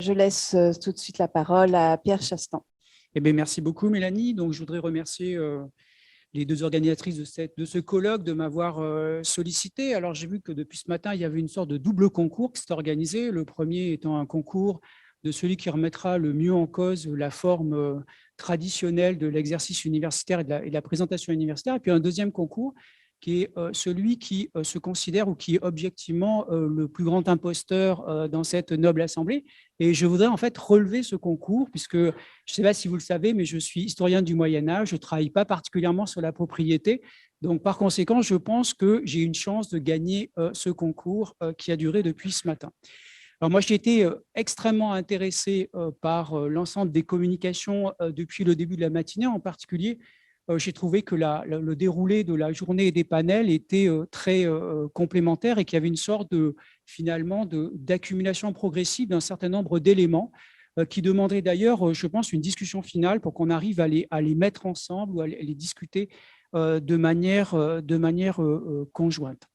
je laisse tout de suite la parole à Pierre Chastan. Eh bien, merci beaucoup, Mélanie. Donc, je voudrais remercier les deux organisatrices de ce colloque de m'avoir sollicité. Alors, j'ai vu que depuis ce matin, il y avait une sorte de double concours qui s'est organisé. Le premier étant un concours de celui qui remettra le mieux en cause la forme traditionnelle de l'exercice universitaire et de la présentation universitaire. Et puis, un deuxième concours qui est celui qui se considère ou qui est objectivement le plus grand imposteur dans cette noble assemblée. Et je voudrais en fait relever ce concours, puisque je ne sais pas si vous le savez, mais je suis historien du Moyen-Âge, je ne travaille pas particulièrement sur la propriété. Donc, par conséquent, je pense que j'ai une chance de gagner ce concours qui a duré depuis ce matin. Alors moi, j'ai été extrêmement intéressé par l'ensemble des communications depuis le début de la matinée. En particulier, j'ai trouvé que le déroulé de la journée et des panels était très complémentaire et qu'il y avait une sorte finalement d'accumulation progressive d'un certain nombre d'éléments qui demanderaient d'ailleurs, je pense, une discussion finale pour qu'on arrive à les mettre ensemble ou à les discuter de manière conjointe.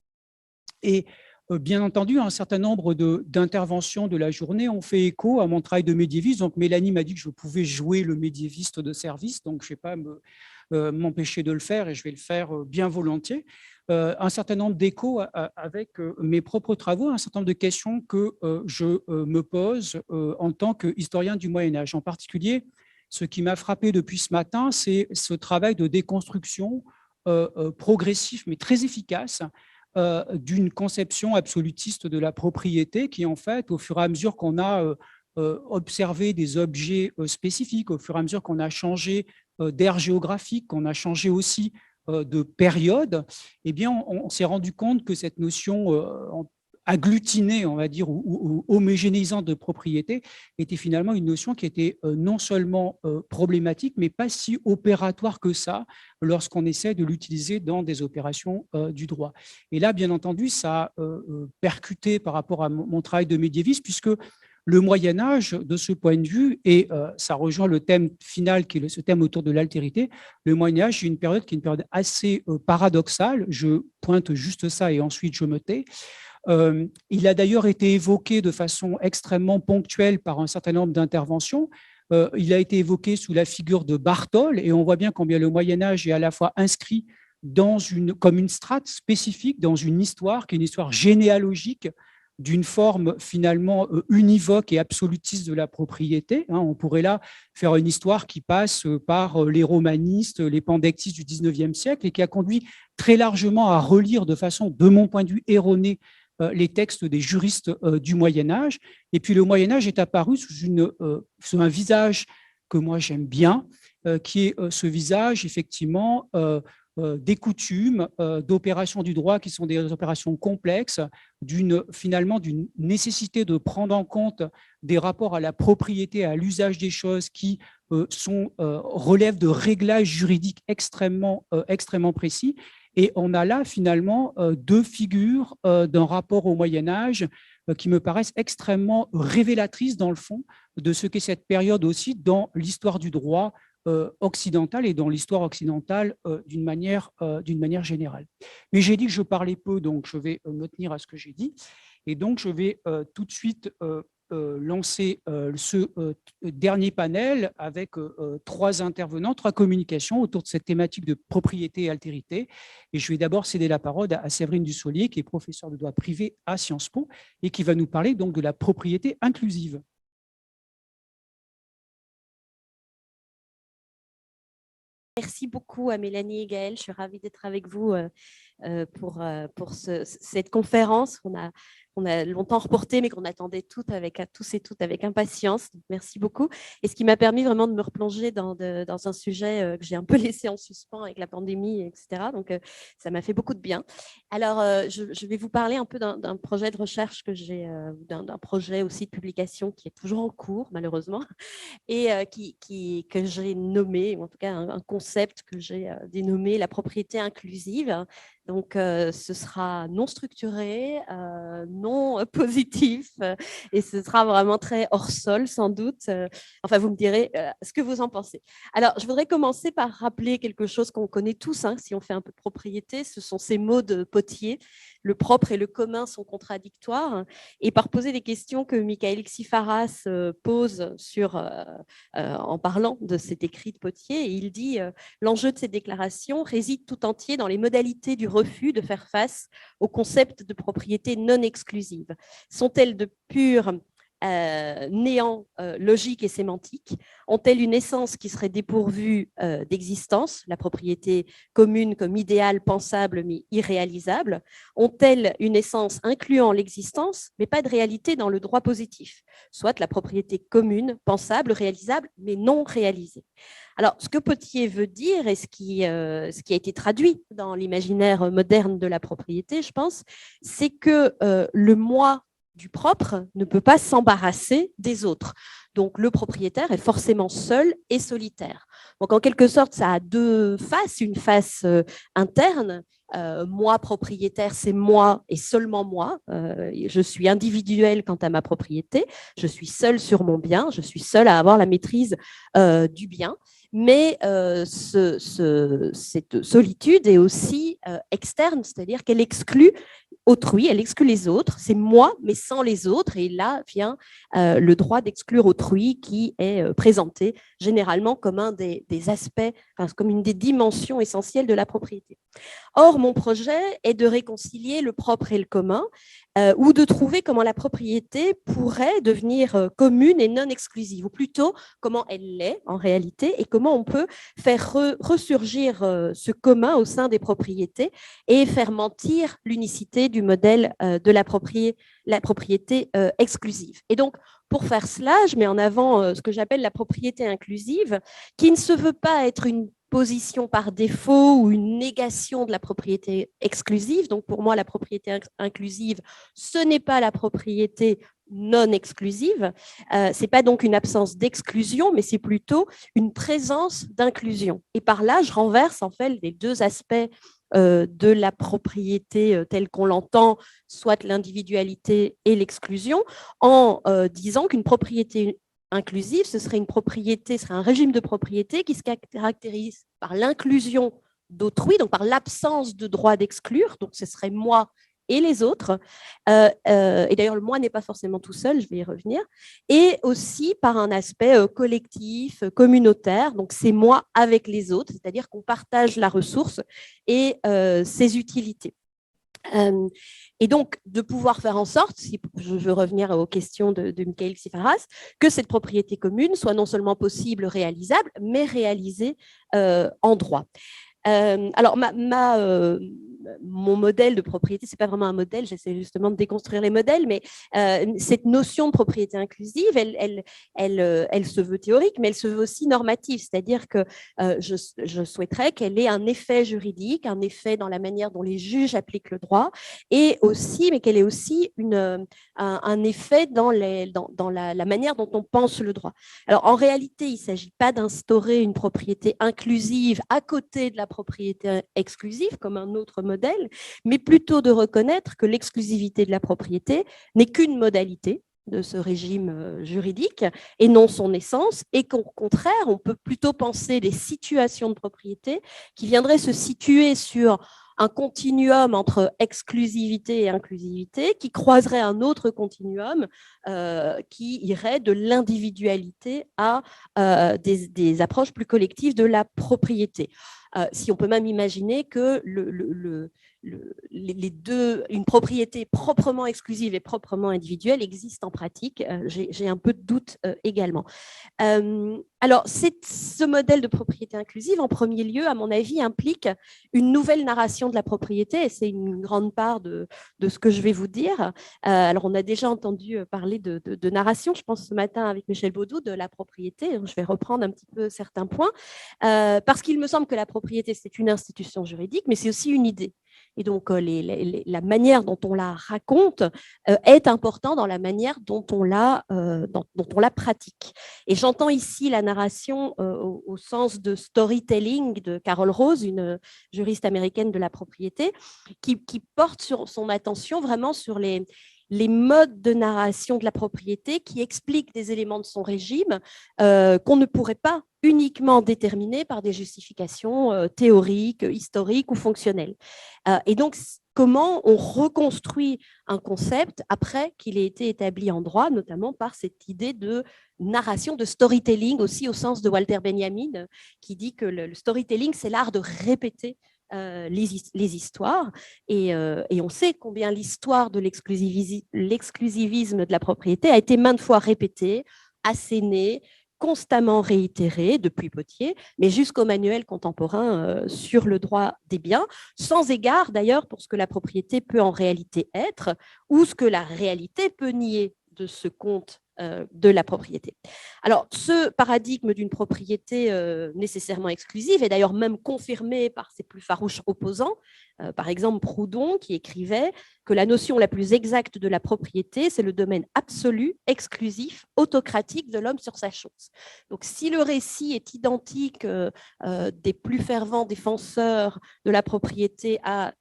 Et bien entendu, un certain nombre d'interventions de la journée ont fait écho à mon travail de médiéviste. Donc, Mélanie m'a dit que je pouvais jouer le médiéviste de service, donc je ne vais pas m'empêcher de le faire et je vais le faire bien volontiers. Un certain nombre d'échos avec mes propres travaux, un certain nombre de questions que je me pose en tant qu'historien du Moyen-Âge. En particulier, ce qui m'a frappé depuis ce matin, c'est ce travail de déconstruction progressif mais très efficace d'une conception absolutiste de la propriété qui, en fait, au fur et à mesure qu'on a observé des objets spécifiques, au fur et à mesure qu'on a changé d'aire géographique, qu'on a changé aussi de période, eh bien, on s'est rendu compte que cette notion agglutinée, on va dire, ou homogénéisante de propriété était finalement une notion qui était non seulement problématique, mais pas si opératoire que ça lorsqu'on essaie de l'utiliser dans des opérations du droit. Et là, bien entendu, ça a percuté par rapport à mon travail de médiéviste, puisque le Moyen-Âge, de ce point de vue, et ça rejoint le thème final qui est ce thème autour de l'altérité, le Moyen-Âge est une période qui est une période assez paradoxale. Je pointe juste ça et ensuite je me tais. Il a d'ailleurs été évoqué de façon extrêmement ponctuelle par un certain nombre d'interventions. Il a été évoqué sous la figure de Bartholde et on voit bien combien le Moyen-Âge est à la fois inscrit comme une strate spécifique dans une histoire qui est une histoire généalogique d'une forme finalement univoque et absolutiste de la propriété. On pourrait là faire une histoire qui passe par les romanistes, les pandectistes du 19e siècle et qui a conduit très largement à relire de façon, de mon point de vue, erronée les textes des juristes du Moyen-Âge. Et puis le Moyen-Âge est apparu sous un visage que moi j'aime bien, qui est ce visage effectivement des coutumes, d'opérations du droit qui sont des opérations complexes, finalement d'une nécessité de prendre en compte des rapports à la propriété, à l'usage des choses qui relèvent de réglages juridiques extrêmement précis. Et on a là finalement deux figures d'un rapport au Moyen-Âge qui me paraissent extrêmement révélatrices dans le fond de ce qu'est cette période aussi dans l'histoire du droit occidentale et dans l'histoire occidentale d'une manière générale. Mais j'ai dit que je parlais peu, donc je vais me tenir à ce que j'ai dit. Et donc, je vais tout de suite lancer ce dernier panel avec trois intervenants, trois communications autour de cette thématique de propriété et altérité. Et je vais d'abord céder la parole à Séverine Dussolier, qui est professeure de droit privé à Sciences Po et qui va nous parler donc de la propriété inclusive. Merci beaucoup à Mélanie et Gaëlle. Je suis ravie d'être avec vous pour cette conférence qu'on a longtemps reportée, mais qu'on attendait tous et toutes avec impatience. Donc, merci beaucoup. Et ce qui m'a permis vraiment de me replonger dans un sujet que j'ai un peu laissé en suspens avec la pandémie, etc. Donc, ça m'a fait beaucoup de bien. Alors, je vais vous parler un peu d'un projet de recherche que j'ai, d'un projet aussi de publication qui est toujours en cours, malheureusement, et que j'ai nommé, ou en tout cas un concept que j'ai dénommé la propriété inclusive. Donc, ce sera non structuré, non positif, et ce sera vraiment très hors sol, sans doute. Enfin, vous me direz ce que vous en pensez. Alors, je voudrais commencer par rappeler quelque chose qu'on connaît tous, si on fait un peu de propriété, ce sont ces mots de Pottier. le propre et le commun sont contradictoires, et par poser des questions que Michael Xifaras pose en parlant de cet écrit de Pottier. Et il dit l'enjeu de ces déclarations réside tout entier dans les modalités du refus de faire face au concept de propriété non exclusive. Sont-elles de pur néant logique et sémantique? Ont-elles une essence qui serait dépourvue d'existence, la propriété commune comme idéal pensable mais irréalisable? Ont-elles une essence incluant l'existence mais pas de réalité dans le droit positif, soit la propriété commune, pensable, réalisable mais non réalisée? Alors, ce que Pottier veut dire et ce qui a été traduit dans l'imaginaire moderne de la propriété, je pense, c'est que le moi du propre ne peut pas s'embarrasser des autres. Donc, le propriétaire est forcément seul et solitaire. Donc, en quelque sorte, ça a deux faces. Une face interne. Moi, propriétaire, c'est moi et seulement moi. Je suis individuel quant à ma propriété. Je suis seul sur mon bien. Je suis seul à avoir la maîtrise du bien. Mais cette solitude est aussi externe, c'est-à-dire qu'elle exclut autrui, elle exclut les autres, c'est moi, mais sans les autres. Et là vient le droit d'exclure autrui qui est présenté généralement comme un des aspects, enfin, comme une des dimensions essentielles de la propriété. Or, mon projet est de réconcilier le propre et le commun, ou de trouver comment la propriété pourrait devenir commune et non exclusive, ou plutôt comment elle l'est en réalité, et comment on peut faire ressurgir ce commun au sein des propriétés et faire mentir l'unicité du modèle de la propriété exclusive. Et donc, pour faire cela, je mets en avant ce que j'appelle la propriété inclusive, qui ne se veut pas être une position par défaut ou une négation de la propriété exclusive. Donc, pour moi, la propriété inclusive, ce n'est pas la propriété non exclusive. Ce n'est pas donc une absence d'exclusion, mais c'est plutôt une présence d'inclusion. Et par là, je renverse en fait les deux aspects de la propriété telle qu'on l'entend, soit l'individualité et l'exclusion, en disant qu'une propriété inclusive, ce serait un régime de propriété qui se caractérise par l'inclusion d'autrui, donc par l'absence de droit d'exclure, donc ce serait moi et les autres, et d'ailleurs le moi n'est pas forcément tout seul, je vais y revenir, et aussi par un aspect collectif, communautaire, donc c'est moi avec les autres, c'est-à-dire qu'on partage la ressource et ses utilités. Et donc, de pouvoir faire en sorte, si je veux revenir aux questions de Michael Xifaras, que cette propriété commune soit non seulement possible, réalisable, mais réalisée en droit. Alors, mon modèle de propriété, ce n'est pas vraiment un modèle, j'essaie justement de déconstruire les modèles, mais cette notion de propriété inclusive, elle se veut théorique, mais elle se veut aussi normative, c'est-à-dire que je souhaiterais qu'elle ait un effet juridique, un effet dans la manière dont les juges appliquent le droit, et aussi, mais qu'elle ait aussi un effet dans la manière dont on pense le droit. Alors, en réalité, il ne s'agit pas d'instaurer une propriété inclusive à côté de la propriété exclusive, comme un autre modèle, mais plutôt de reconnaître que l'exclusivité de la propriété n'est qu'une modalité de ce régime juridique et non son essence, et qu'au contraire, on peut plutôt penser des situations de propriété qui viendraient se situer sur un continuum entre exclusivité et inclusivité qui croiserait un autre continuum qui irait de l'individualité à des approches plus collectives de la propriété. Si on peut même imaginer que les deux, une propriété proprement exclusive et proprement individuelle existent en pratique, j'ai un peu de doute également. Alors, ce modèle de propriété inclusive, en premier lieu, à mon avis, implique une nouvelle narration de la propriété, et c'est une grande part de ce que je vais vous dire. Alors, on a déjà entendu parler de narration, je pense ce matin avec Michel Baudou, de la propriété. Je vais reprendre un petit peu certains points, parce qu'il me semble que la propriété, c'est une institution juridique, mais c'est aussi une idée. Et donc, la manière dont on la raconte est importante dans la manière dont on la pratique. Et j'entends ici la narration au sens de storytelling de Carol Rose, une juriste américaine de la propriété, qui porte son attention vraiment sur les modes de narration de la propriété qui expliquent des éléments de son régime qu'on ne pourrait pas uniquement déterminer par des justifications théoriques, historiques ou fonctionnelles. Et donc, comment on reconstruit un concept après qu'il ait été établi en droit, notamment par cette idée de narration, de storytelling aussi au sens de Walter Benjamin, qui dit que le storytelling, c'est l'art de répéter les histoires. Et on sait combien l'histoire de l'exclusivisme de la propriété a été maintes fois répétée, assénée, constamment réitérée depuis Pottier, mais jusqu'au manuel contemporain sur le droit des biens, sans égard d'ailleurs pour ce que la propriété peut en réalité être ou ce que la réalité peut nier de ce conte de la propriété. Alors, ce paradigme d'une propriété nécessairement exclusive est d'ailleurs même confirmé par ses plus farouches opposants. Par exemple, Proudhon, qui écrivait que la notion la plus exacte de la propriété, c'est le domaine absolu, exclusif, autocratique de l'homme sur sa chose. Donc, si le récit est identique des plus fervents défenseurs de la propriété à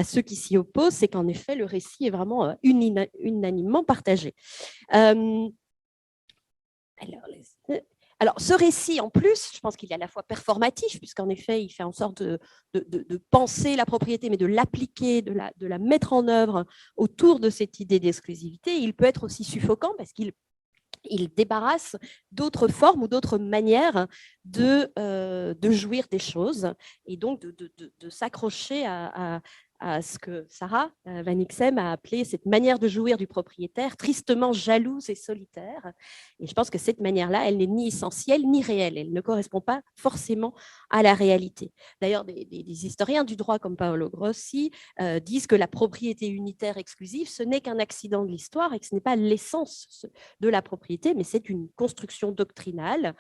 ceux qui s'y opposent, c'est qu'en effet, le récit est vraiment unanimement partagé. Alors, ce récit, en plus, je pense qu'il est à la fois performatif, puisqu'en effet, il fait en sorte de penser la propriété, mais de l'appliquer, de la mettre en œuvre autour de cette idée d'exclusivité. Il peut être aussi suffocant, parce qu'il débarrasse d'autres formes ou d'autres manières de jouir des choses, et donc de s'accrocher à ce que Sarah Van Ixem a appelé cette manière de jouir du propriétaire, tristement jalouse et solitaire. Et je pense que cette manière-là, elle n'est ni essentielle ni réelle. Elle ne correspond pas forcément à la réalité. D'ailleurs, des historiens du droit comme Paolo Grossi disent que la propriété unitaire exclusive, ce n'est qu'un accident de l'histoire et que ce n'est pas l'essence de la propriété, mais c'est une construction doctrinale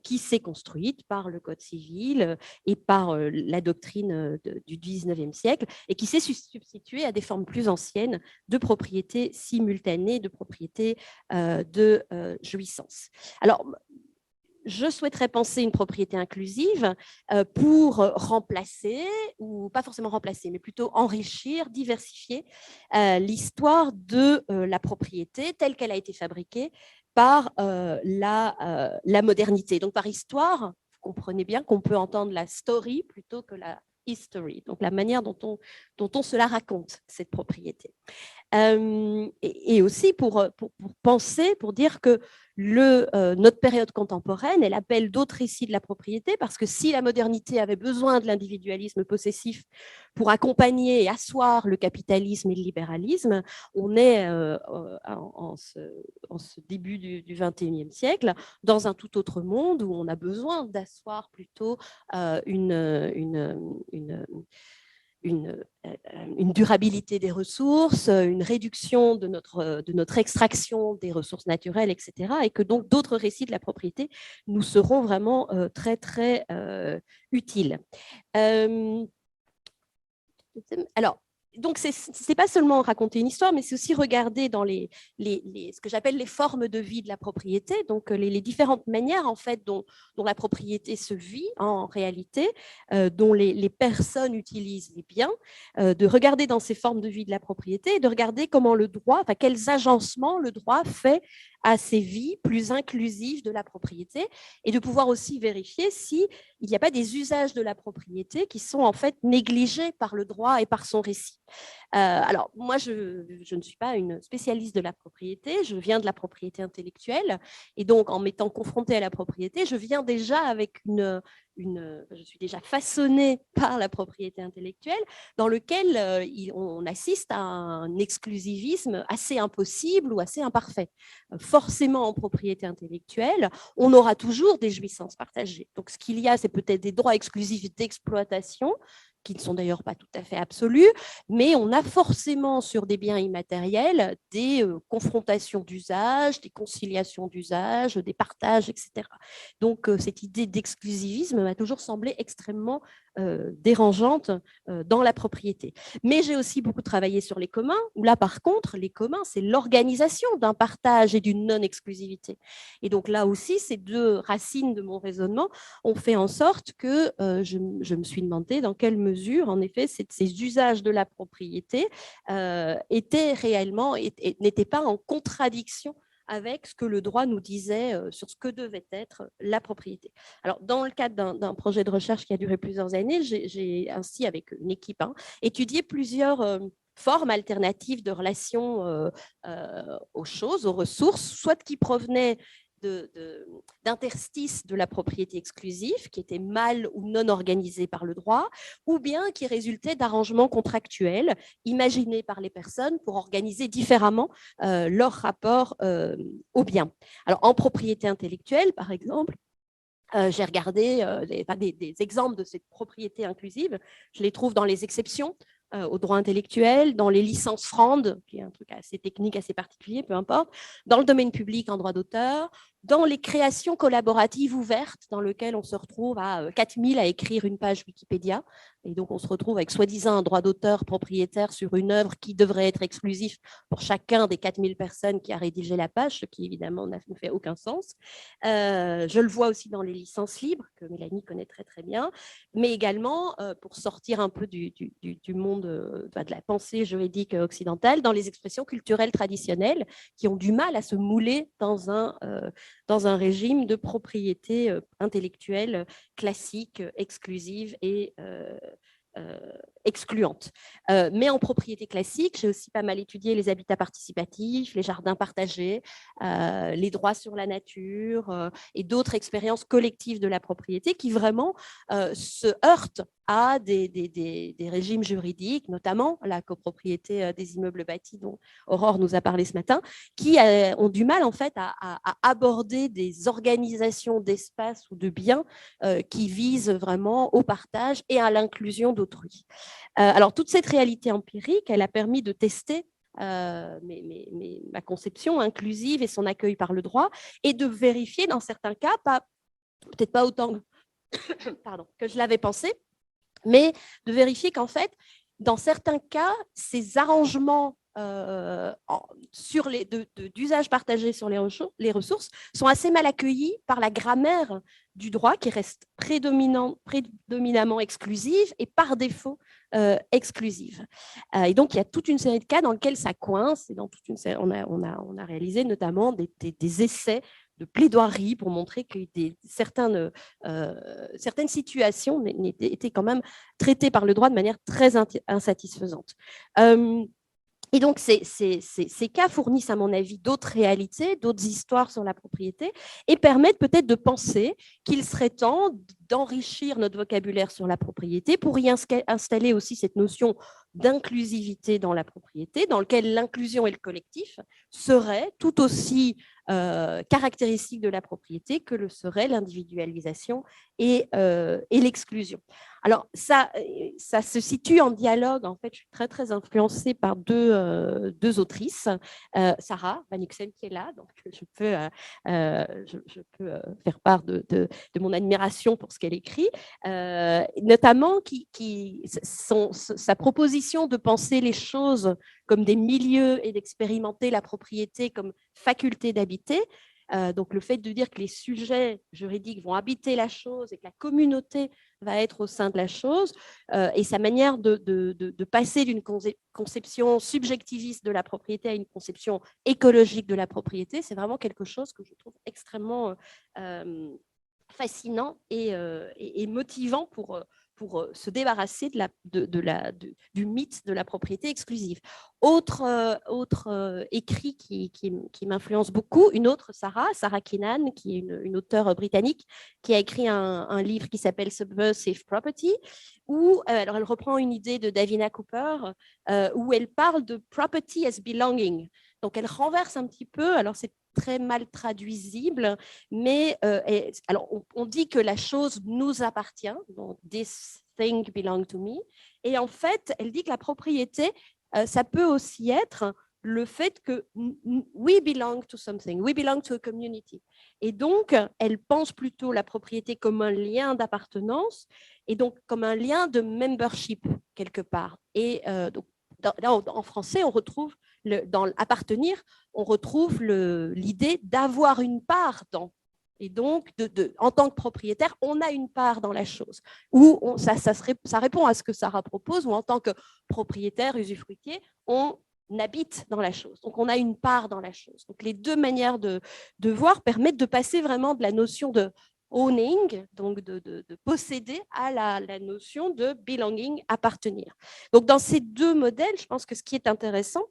qui s'est construite par le Code civil et par la doctrine du 19e siècle, et qui s'est substituée à des formes plus anciennes de propriété simultanée, de propriété de jouissance. Alors, je souhaiterais penser une propriété inclusive pour remplacer, ou pas forcément remplacer, mais plutôt enrichir, diversifier l'histoire de la propriété telle qu'elle a été fabriquée par la modernité. Donc, par histoire, vous comprenez bien qu'on peut entendre la story plutôt que la history, donc la manière dont on se la raconte, cette propriété. Et aussi pour penser, pour dire que notre période contemporaine, elle appelle d'autres récits de la propriété, parce que si la modernité avait besoin de l'individualisme possessif pour accompagner et asseoir le capitalisme et le libéralisme, on est en ce début du XXIe siècle dans un tout autre monde où on a besoin d'asseoir plutôt une durabilité des ressources, une réduction de notre extraction des ressources naturelles, etc. Et que donc d'autres récits de la propriété nous seront vraiment très, très utiles. Alors, donc, ce n'est pas seulement raconter une histoire, mais c'est aussi regarder dans ce que j'appelle les formes de vie de la propriété, donc les différentes manières en fait, dont la propriété se vit en réalité, dont les personnes utilisent les biens, de regarder dans ces formes de vie de la propriété et de regarder comment le droit, enfin, quels agencements le droit fait à ces vies plus inclusives de la propriété, et de pouvoir aussi vérifier s'il n'y a pas des usages de la propriété qui sont en fait négligés par le droit et par son récit. Alors, moi, je ne suis pas une spécialiste de la propriété, je viens de la propriété intellectuelle, et donc en m'étant confrontée à la propriété, je viens déjà avec je suis déjà façonnée par la propriété intellectuelle, dans lequel on assiste à un exclusivisme assez impossible ou assez imparfait. Forcément, en propriété intellectuelle, on aura toujours des jouissances partagées. Donc, ce qu'il y a, c'est peut-être des droits exclusifs d'exploitation, qui ne sont d'ailleurs pas tout à fait absolus, mais on a forcément sur des biens immatériels des confrontations d'usage, des conciliations d'usage, des partages, etc. Donc, cette idée d'exclusivisme m'a toujours semblé extrêmement dérangeante dans la propriété. Mais j'ai aussi beaucoup travaillé sur les communs, où là, par contre, les communs, c'est l'organisation d'un partage et d'une non-exclusivité. Et donc, là aussi, ces deux racines de mon raisonnement ont fait en sorte que je me suis demandé dans quelle mesure, en effet, ces usages de la propriété étaient réellement, n'étaient pas en contradiction avec ce que le droit nous disait sur ce que devait être la propriété. Alors, dans le cadre d'un projet de recherche qui a duré plusieurs années, j'ai ainsi, avec une équipe, étudié plusieurs formes alternatives de relations aux choses, aux ressources, soit qui provenaient d'interstices de la propriété exclusive, qui étaient mal ou non organisés par le droit, ou bien qui résultaient d'arrangements contractuels imaginés par les personnes pour organiser différemment leur rapport au bien. Alors, en propriété intellectuelle, par exemple, j'ai regardé des exemples de cette propriété inclusive. Je les trouve dans les exceptions au droit intellectuel, dans les licences FRAND, qui est un truc assez technique, assez particulier, peu importe, dans le domaine public en droit d'auteur, dans les créations collaboratives ouvertes, dans lesquelles on se retrouve à 4000 à écrire une page Wikipédia, et donc on se retrouve avec soi-disant un droit d'auteur propriétaire sur une œuvre qui devrait être exclusif pour chacun des 4000 personnes qui a rédigé la page, ce qui évidemment ne fait aucun sens. Je le vois aussi dans les licences libres, que Mélanie connaît très très bien, mais également, pour sortir un peu du monde de la pensée juridique occidentale, dans les expressions culturelles traditionnelles qui ont du mal à se mouler dans un régime de propriété intellectuelle classique, exclusive et excluante. Mais en propriété classique, j'ai aussi pas mal étudié les habitats participatifs, les jardins partagés, les droits sur la nature et d'autres expériences collectives de la propriété qui vraiment se heurtent à des régimes juridiques, notamment la copropriété des immeubles bâtis dont Aurore nous a parlé ce matin, qui ont du mal en fait à aborder des organisations d'espace ou de biens qui visent vraiment au partage et à l'inclusion d'autrui. Alors, toute cette réalité empirique, elle a permis de tester ma conception inclusive et son accueil par le droit, et de vérifier dans certains cas, peut-être pas autant que je l'avais pensé, mais de vérifier qu'en fait, dans certains cas, ces arrangements d'usage partagé sur les ressources sont assez mal accueillis par la grammaire du droit qui reste prédominamment exclusive et par défaut exclusive. Et donc, il y a toute une série de cas dans lesquels ça coince. Et dans on a réalisé notamment des essais de plaidoirie pour montrer que certaines situations étaient quand même traitées par le droit de manière très insatisfaisante. Et donc, ces cas fournissent, à mon avis, d'autres réalités, d'autres histoires sur la propriété et permettent peut-être de penser qu'il serait temps d'enrichir notre vocabulaire sur la propriété pour y installer aussi cette notion d'inclusivité dans la propriété, dans lequel l'inclusion et le collectif seraient tout aussi caractéristiques de la propriété que le serait l'individualisation et l'exclusion. Alors, ça se situe en dialogue. En fait, je suis très, très influencée par deux autrices. Sarah Van Uxem qui est là, donc je peux faire part de mon admiration pour ce qu'elle écrit, notamment sa proposition de penser les choses comme des milieux et d'expérimenter la propriété comme faculté d'habiter. Donc, le fait de dire que les sujets juridiques vont habiter la chose et que la communauté va être au sein de la chose, et sa manière de passer d'une conception subjectiviste de la propriété à une conception écologique de la propriété, c'est vraiment quelque chose que je trouve extrêmement fascinant et motivant pour se débarrasser du mythe de la propriété exclusive. Autre écrit qui m'influence beaucoup, une autre Sarah Keenan, qui est une auteure britannique, qui a écrit un livre qui s'appelle Subversive Property, où alors elle reprend une idée de Davina Cooper, où elle parle de property as belonging. Donc, elle renverse un petit peu, alors c'est très mal traduisible, mais alors on dit que la chose nous appartient, donc this thing belongs to me, et en fait, elle dit que la propriété, ça peut aussi être le fait que we belong to something, we belong to a community. Et donc, elle pense plutôt la propriété comme un lien d'appartenance et donc comme un lien de membership quelque part. Et donc, en français, on retrouve dans appartenir, on retrouve l'idée d'avoir une part dans. Et donc, en tant que propriétaire, on a une part dans la chose. Ou ça répond à ce que Sarah propose, ou en tant que propriétaire usufruitier, on habite dans la chose. Donc, on a une part dans la chose. Donc, les deux manières de voir permettent de passer vraiment de la notion de owning, donc de posséder, à la notion de belonging, appartenir. Donc, dans ces deux modèles, je pense que ce qui est intéressant,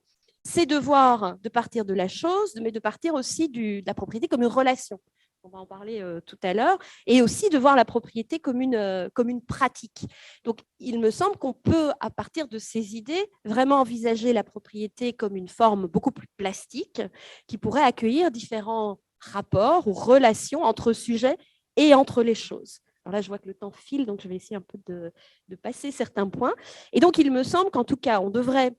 c'est de voir, de partir de la chose, mais de partir aussi de la propriété comme une relation. On va en parler tout à l'heure, et aussi de voir la propriété comme une pratique. Donc, il me semble qu'on peut, à partir de ces idées, vraiment envisager la propriété comme une forme beaucoup plus plastique, qui pourrait accueillir différents rapports ou relations entre sujets et entre les choses. Alors là, je vois que le temps file, donc je vais essayer un peu de passer certains points. Et donc, il me semble qu'en tout cas, on devrait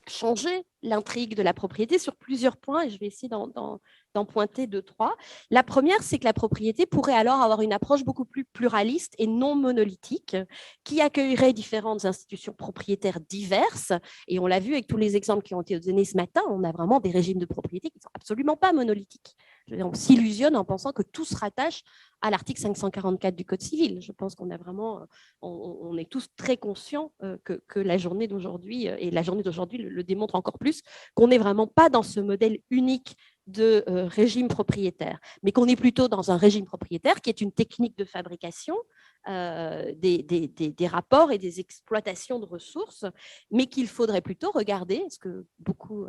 changer l'intrigue de la propriété sur plusieurs points, et je vais essayer d'en pointer 2-3. La première, c'est que la propriété pourrait alors avoir une approche beaucoup plus pluraliste et non monolithique, qui accueillerait différentes institutions propriétaires diverses, et on l'a vu avec tous les exemples qui ont été donnés ce matin, on a vraiment des régimes de propriété qui ne sont absolument pas monolithiques. On s'illusionne en pensant que tout se rattache à l'article 544 du Code civil. Je pense qu'on a vraiment, on est tous très conscients que la journée d'aujourd'hui, et la journée d'aujourd'hui le démontre encore plus, qu'on n'est vraiment pas dans ce modèle unique de régime propriétaire, mais qu'on est plutôt dans un régime propriétaire qui est une technique de fabrication des rapports et des exploitations de ressources, mais qu'il faudrait plutôt regarder, ce que beaucoup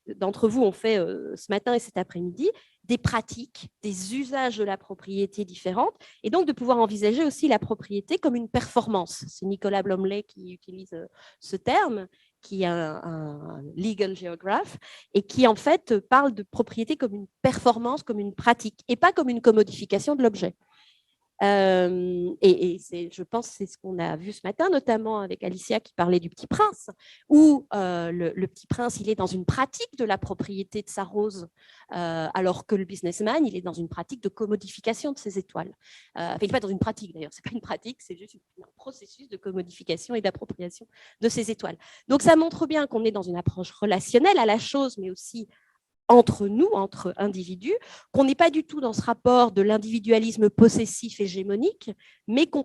d'entre vous ont fait ce matin et cet après-midi, des pratiques, des usages de la propriété différentes, et donc de pouvoir envisager aussi la propriété comme une performance. C'est Nicolas Blomley qui utilise ce terme, qui est un legal geographe, et qui en fait parle de propriété comme une performance, comme une pratique, et pas comme une commodification de l'objet. Je pense que c'est ce qu'on a vu ce matin, notamment avec Alicia qui parlait du Petit Prince, où le Petit Prince, il est dans une pratique de la propriété de sa rose, alors que le businessman, il est dans une pratique de commodification de ses étoiles. Enfin, il n'est pas dans une pratique d'ailleurs, ce n'est pas une pratique, c'est juste un processus de commodification et d'appropriation de ses étoiles. Donc ça montre bien qu'on est dans une approche relationnelle à la chose, mais aussi entre nous, entre individus, qu'on n'est pas du tout dans ce rapport de l'individualisme possessif hégémonique, mais que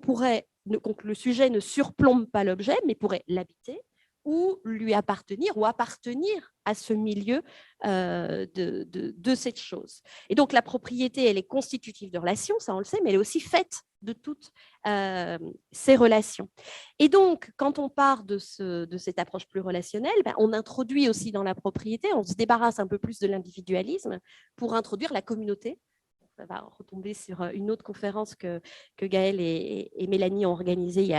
le sujet ne surplombe pas l'objet, mais pourrait l'habiter ou lui appartenir ou appartenir à ce milieu de cette chose. Et donc la propriété, elle est constitutive de relations, ça on le sait, mais elle est aussi faite de toutes ces relations. Et donc, quand on part de cette approche plus relationnelle, on introduit aussi dans la propriété, on se débarrasse un peu plus de l'individualisme pour introduire la communauté. Ça va retomber sur une autre conférence que Gaël et Mélanie ont organisée il y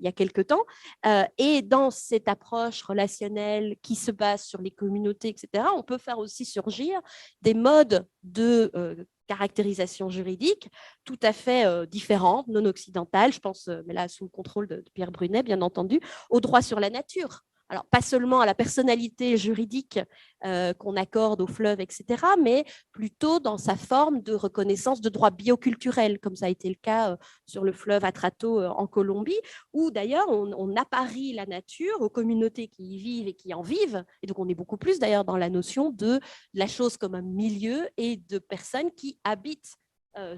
a quelques temps. Et dans cette approche relationnelle qui se base sur les communautés, etc., on peut faire aussi surgir des modes de caractérisation juridique tout à fait différentes, non occidentales. Je pense, mais là sous le contrôle de Pierre Brunet, bien entendu, au droit sur la nature. Alors, pas seulement à la personnalité juridique qu'on accorde aux fleuves, etc., mais plutôt dans sa forme de reconnaissance de droits bioculturels, comme ça a été le cas sur le fleuve Atrato en Colombie, où d'ailleurs on apparie la nature aux communautés qui y vivent et qui en vivent. Et donc, on est beaucoup plus d'ailleurs dans la notion de la chose comme un milieu et de personnes qui habitent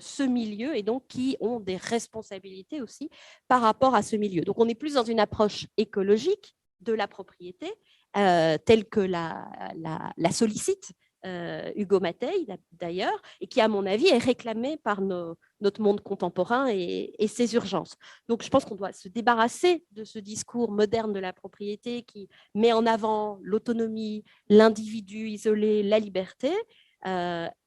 ce milieu et donc qui ont des responsabilités aussi par rapport à ce milieu. Donc, on est plus dans une approche écologique de la propriété, telle que la sollicite Hugo Mattei d'ailleurs, et qui, à mon avis, est réclamée par notre monde contemporain et ses urgences. Donc, je pense qu'on doit se débarrasser de ce discours moderne de la propriété qui met en avant l'autonomie, l'individu isolé, la liberté,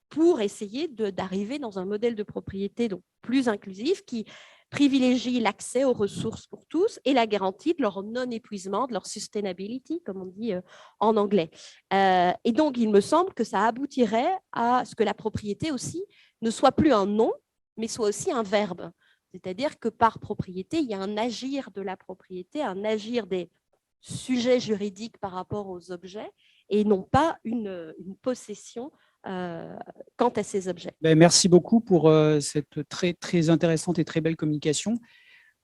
pour essayer d'arriver dans un modèle de propriété donc plus inclusif qui privilégie l'accès aux ressources pour tous et la garantie de leur non-épuisement, de leur sustainability, comme on dit en anglais. Et donc, il me semble que ça aboutirait à ce que la propriété aussi ne soit plus un nom, mais soit aussi un verbe. C'est-à-dire que par propriété, il y a un agir de la propriété, un agir des sujets juridiques par rapport aux objets et non pas une possession quant à ces objets. Merci beaucoup pour cette très, très intéressante et très belle communication.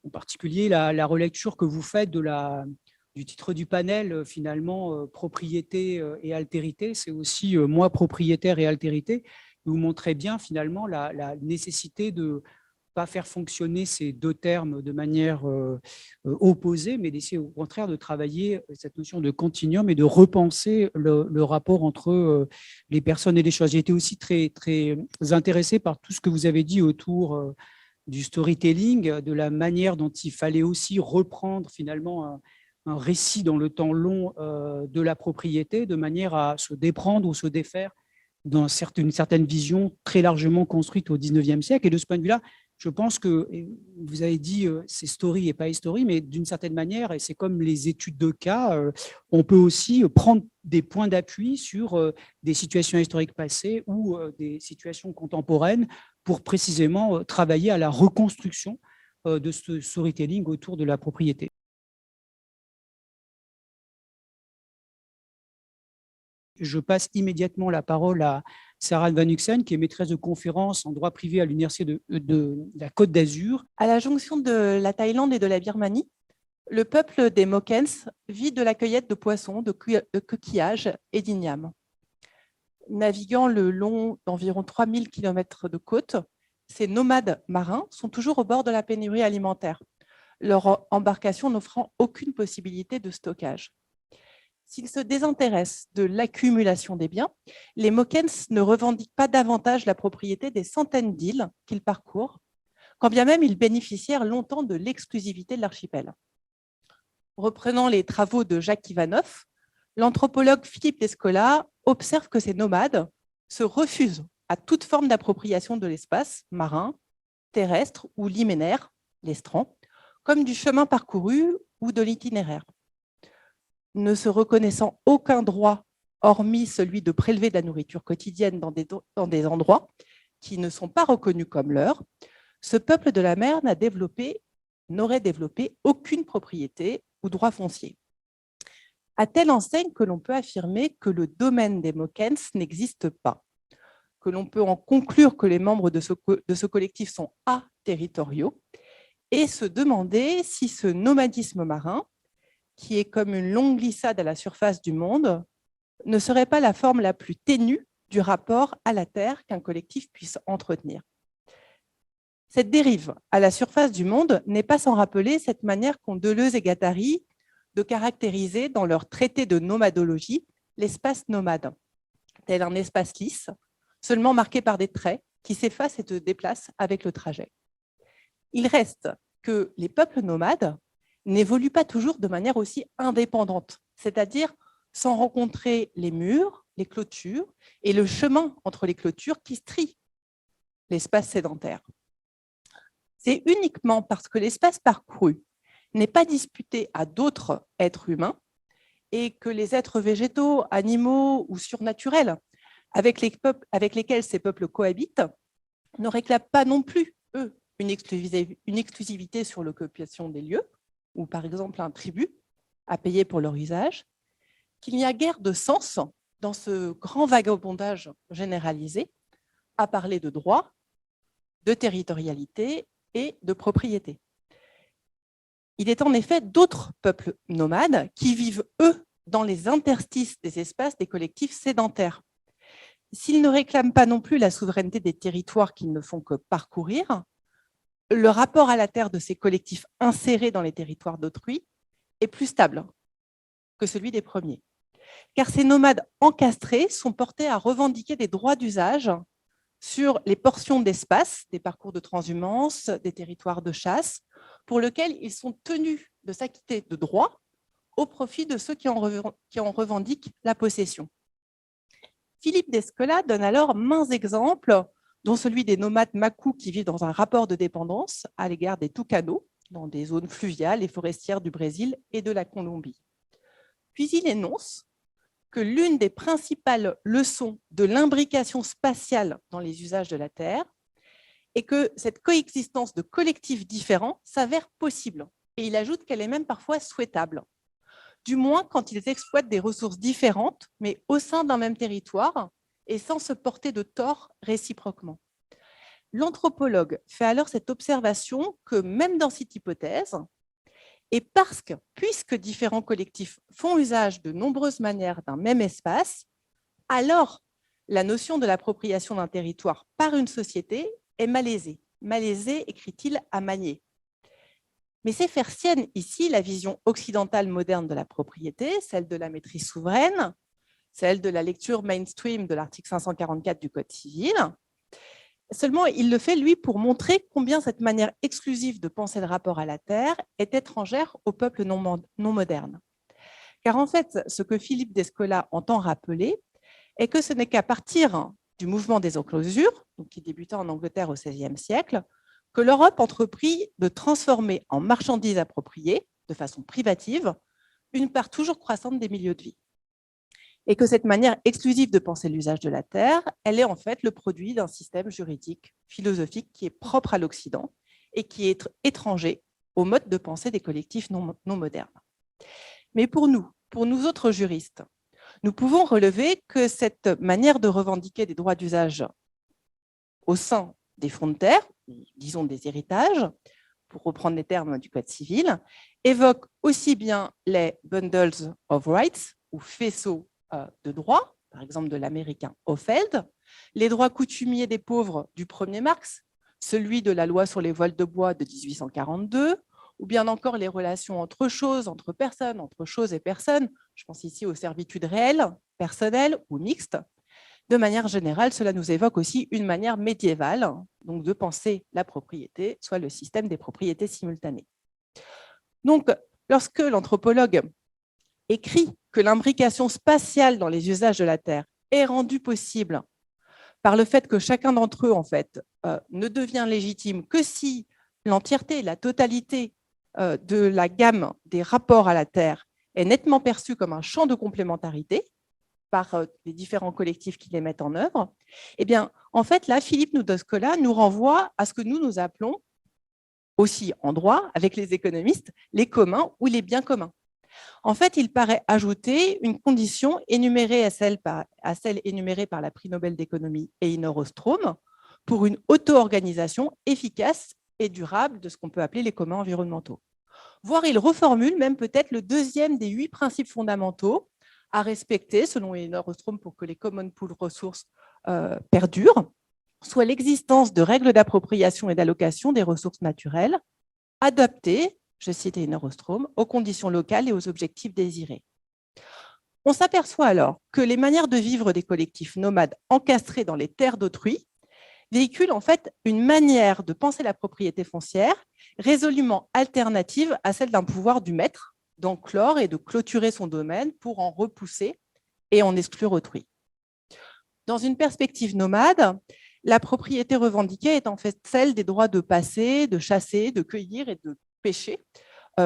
En particulier, la relecture que vous faites du titre du panel, finalement, propriété et altérité, c'est aussi moi propriétaire et altérité. Vous montrez bien, finalement, la nécessité de pas faire fonctionner ces deux termes de manière opposée, mais d'essayer au contraire de travailler cette notion de continuum et de repenser le rapport entre les personnes et les choses. J'ai été aussi très, très intéressé par tout ce que vous avez dit autour du storytelling, de la manière dont il fallait aussi reprendre finalement un récit dans le temps long de la propriété, de manière à se déprendre ou se défaire dans une certaine vision très largement construite au 19e siècle. Et de ce point de vue-là, je pense que, vous avez dit c'est story et pas history, mais d'une certaine manière, et c'est comme les études de cas, on peut aussi prendre des points d'appui sur des situations historiques passées ou des situations contemporaines pour précisément travailler à la reconstruction de ce storytelling autour de la propriété. Je passe immédiatement la parole à Sarah Van Uxen, qui est maîtresse de conférences en droit privé à l'Université de la Côte d'Azur. À la jonction de la Thaïlande et de la Birmanie, le peuple des Mokens vit de la cueillette de poissons, de coquillages et d'ignames. Naviguant le long d'environ 3000 km de côte, ces nomades marins sont toujours au bord de la pénurie alimentaire, leur embarcation n'offrant aucune possibilité de stockage. S'ils se désintéressent de l'accumulation des biens, les Mokens ne revendiquent pas davantage la propriété des centaines d'îles qu'ils parcourent, quand bien même ils bénéficièrent longtemps de l'exclusivité de l'archipel. Reprenant les travaux de Jacques Ivanov, l'anthropologue Philippe Descola observe que ces nomades se refusent à toute forme d'appropriation de l'espace marin, terrestre ou liménaire, l'estran, comme du chemin parcouru ou de l'itinéraire. Ne se reconnaissant aucun droit, hormis celui de prélever de la nourriture quotidienne dans des endroits qui ne sont pas reconnus comme leurs, ce peuple de la mer n'aurait développé aucune propriété ou droit foncier. À telle enseigne que l'on peut affirmer que le domaine des Mokens n'existe pas, que l'on peut en conclure que les membres de ce collectif sont aterritoriaux et se demander si ce nomadisme marin, qui est comme une longue glissade à la surface du monde, ne serait pas la forme la plus ténue du rapport à la Terre qu'un collectif puisse entretenir. Cette dérive à la surface du monde n'est pas sans rappeler cette manière qu'ont Deleuze et Guattari de caractériser dans leur traité de nomadologie l'espace nomade, tel un espace lisse, seulement marqué par des traits qui s'effacent et se déplacent avec le trajet. Il reste que les peuples nomades n'évoluent pas toujours de manière aussi indépendante, c'est-à-dire sans rencontrer les murs, les clôtures et le chemin entre les clôtures qui strient l'espace sédentaire. C'est uniquement parce que l'espace parcouru n'est pas disputé à d'autres êtres humains et que les êtres végétaux, animaux ou surnaturels avec lesquels ces peuples cohabitent ne réclament pas non plus, eux, une exclusivité sur l'occupation des lieux, ou par exemple un tribut à payer pour leur usage, qu'il n'y a guère de sens dans ce grand vagabondage généralisé à parler de droit, de territorialité et de propriété. Il est en effet d'autres peuples nomades qui vivent, eux, dans les interstices des espaces des collectifs sédentaires. S'ils ne réclament pas non plus la souveraineté des territoires qu'ils ne font que parcourir, le rapport à la terre de ces collectifs insérés dans les territoires d'autrui est plus stable que celui des premiers. Car ces nomades encastrés sont portés à revendiquer des droits d'usage sur les portions d'espace, des parcours de transhumance, des territoires de chasse, pour lesquels ils sont tenus de s'acquitter de droits au profit de ceux qui en revendiquent la possession. Philippe Descola donne alors maints exemples, dont celui des nomades Makou qui vivent dans un rapport de dépendance à l'égard des Tucanos, dans des zones fluviales et forestières du Brésil et de la Colombie. Puis il énonce que l'une des principales leçons de l'imbrication spatiale dans les usages de la Terre est que cette coexistence de collectifs différents s'avère possible. Et il ajoute qu'elle est même parfois souhaitable, du moins quand ils exploitent des ressources différentes, mais au sein d'un même territoire et sans se porter de tort réciproquement. L'anthropologue fait alors cette observation que même dans cette hypothèse, et puisque différents collectifs font usage de nombreuses manières d'un même espace, alors la notion de l'appropriation d'un territoire par une société est malaisée malaisé, écrit-il, à manier. Mais c'est faire sienne ici la vision occidentale moderne de la propriété, celle de la maîtrise souveraine, celle de la lecture mainstream de l'article 544 du Code civil. Seulement, il le fait, lui, pour montrer combien cette manière exclusive de penser le rapport à la terre est étrangère au peuple non moderne. Car en fait, ce que Philippe d'Escola entend rappeler est que ce n'est qu'à partir du mouvement des enclosures, qui débuta en Angleterre au XVIe siècle, que l'Europe entreprit de transformer en marchandises appropriées, de façon privative, une part toujours croissante des milieux de vie. Et que cette manière exclusive de penser l'usage de la terre, elle est en fait le produit d'un système juridique, philosophique qui est propre à l'Occident et qui est étranger au mode de pensée des collectifs non modernes. Mais pour nous autres juristes, nous pouvons relever que cette manière de revendiquer des droits d'usage au sein des fonds de terre, disons des héritages, pour reprendre les termes du Code civil, évoque aussi bien les bundles of rights ou faisceaux de droits, par exemple de l'américain Hoffeld, les droits coutumiers des pauvres du premier Marx, celui de la loi sur les voiles de bois de 1842, ou bien encore les relations entre choses, entre personnes, entre choses et personnes. Je pense ici aux servitudes réelles, personnelles ou mixtes. De manière générale, cela nous évoque aussi une manière médiévale donc de penser la propriété, soit le système des propriétés simultanées. Donc, lorsque l'anthropologue écrit que l'imbrication spatiale dans les usages de la terre est rendue possible par le fait que chacun d'entre eux, en fait, ne devient légitime que si l'entièreté, la totalité de la gamme des rapports à la terre est nettement perçue comme un champ de complémentarité par les différents collectifs qui les mettent en œuvre, eh bien, en fait, là, Philippe d'Escola nous renvoie à ce que nous appelons aussi en droit, avec les économistes, les communs ou les biens communs. En fait, il paraît ajouter une condition énumérée à celle énumérée par la prix Nobel d'économie Elinor Ostrom pour une auto-organisation efficace et durable de ce qu'on peut appeler les communs environnementaux. Voire il reformule même peut-être le deuxième des 8 principes fondamentaux à respecter, selon Elinor Ostrom, pour que les common pool ressources perdurent, soit l'existence de règles d'appropriation et d'allocation des ressources naturelles adaptées, je cite Elinor Ostrom, aux conditions locales et aux objectifs désirés. On s'aperçoit alors que les manières de vivre des collectifs nomades encastrés dans les terres d'autrui véhiculent en fait une manière de penser la propriété foncière résolument alternative à celle d'un pouvoir du maître d'enclore et de clôturer son domaine pour en repousser et en exclure autrui. Dans une perspective nomade, la propriété revendiquée est en fait celle des droits de passer, de chasser, de cueillir et de pêcher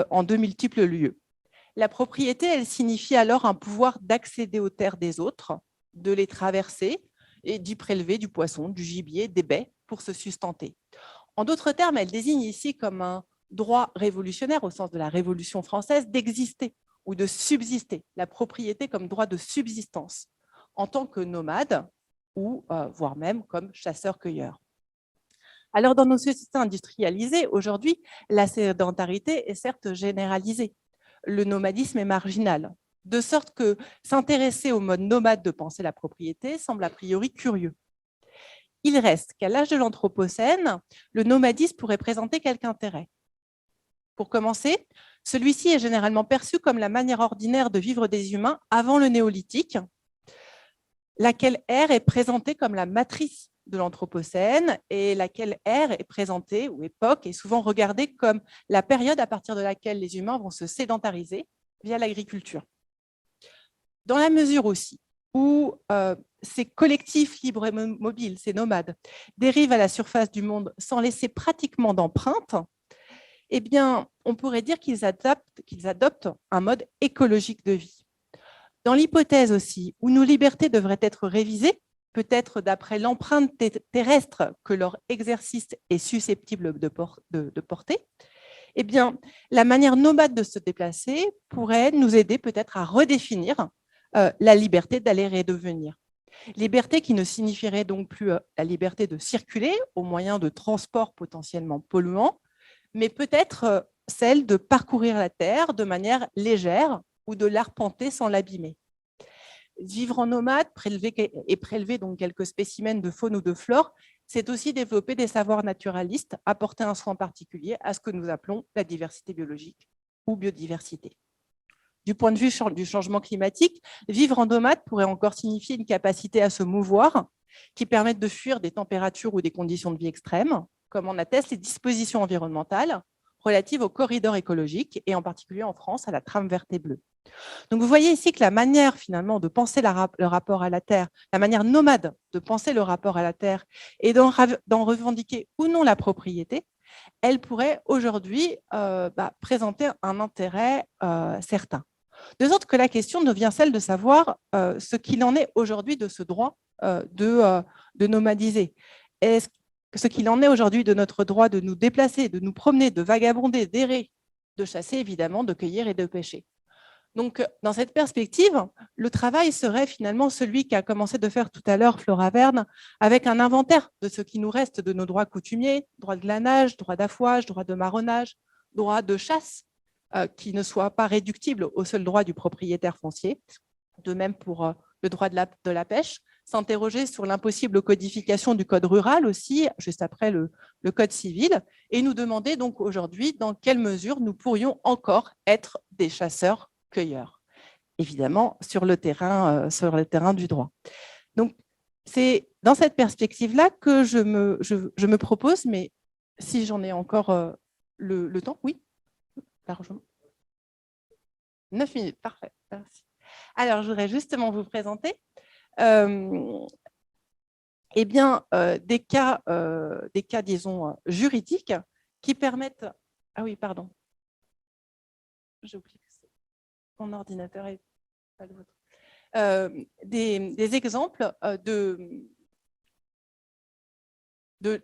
en de multiples lieux. La propriété, elle signifie alors un pouvoir d'accéder aux terres des autres, de les traverser et d'y prélever du poisson, du gibier, des baies pour se sustenter. En d'autres termes, elle désigne ici comme un droit révolutionnaire, au sens de la Révolution française, d'exister ou de subsister, la propriété comme droit de subsistance en tant que nomade ou voire même comme chasseur-cueilleur. Alors, dans nos sociétés industrialisées, aujourd'hui, la sédentarité est certes généralisée. Le nomadisme est marginal, de sorte que s'intéresser au mode nomade de penser la propriété semble a priori curieux. Il reste qu'à l'âge de l'Anthropocène, le nomadisme pourrait présenter quelque intérêt. Pour commencer, celui-ci est généralement perçu comme la manière ordinaire de vivre des humains avant le néolithique, laquelle ère est présentée comme la matrice de l'Anthropocène et laquelle ère est présentée, ou époque, est souvent regardée comme la période à partir de laquelle les humains vont se sédentariser via l'agriculture. Dans la mesure aussi où ces collectifs libres et mobiles, ces nomades, dérivent à la surface du monde sans laisser pratiquement d'empreinte, eh bien, on pourrait dire qu'ils adoptent un mode écologique de vie. Dans l'hypothèse aussi où nos libertés devraient être révisées, peut-être d'après l'empreinte terrestre que leur exercice est susceptible de porter, eh bien, la manière nomade de se déplacer pourrait nous aider peut-être à redéfinir la liberté d'aller et de venir. Liberté qui ne signifierait donc plus la liberté de circuler au moyen de transports potentiellement polluants, mais peut-être celle de parcourir la Terre de manière légère ou de l'arpenter sans l'abîmer. Vivre en nomade, prélever donc quelques spécimens de faune ou de flore, c'est aussi développer des savoirs naturalistes, apporter un soin particulier à ce que nous appelons la diversité biologique ou biodiversité. Du point de vue du changement climatique, vivre en nomade pourrait encore signifier une capacité à se mouvoir qui permettent de fuir des températures ou des conditions de vie extrêmes, comme en attestent les dispositions environnementales relatives aux corridors écologiques et en particulier en France à la trame verte et bleue. Donc vous voyez ici que la manière finalement de penser le rapport à la Terre, la manière nomade de penser le rapport à la Terre et d'en revendiquer ou non la propriété, elle pourrait aujourd'hui présenter un intérêt certain. De sorte que la question devient celle de savoir ce qu'il en est aujourd'hui de ce droit de nomadiser. Est-ce ce qu'il en est aujourd'hui de notre droit de nous déplacer, de nous promener, de vagabonder, d'errer, de chasser évidemment, de cueillir et de pêcher. Donc, dans cette perspective, le travail serait finalement celui qu'a commencé de faire tout à l'heure Flora Verne, avec un inventaire de ce qui nous reste de nos droits coutumiers, droit de la nage, droit d'affouage, droit de marronnage, droit de chasse, qui ne soit pas réductible au seul droit du propriétaire foncier. De même pour le droit de la pêche, s'interroger sur l'impossible codification du code rural aussi, juste après le code civil, et nous demander donc aujourd'hui dans quelle mesure nous pourrions encore être des chasseurs-cueilleurs, évidemment sur le terrain du droit. Donc, c'est dans cette perspective-là que je me propose, mais si j'en ai encore le temps, oui, largement. 9 minutes, parfait, merci. Alors, je voudrais justement vous présenter des cas, disons, juridiques qui permettent… Ah oui, pardon. J'oublie que mon ordinateur est pas le vôtre. Des exemples de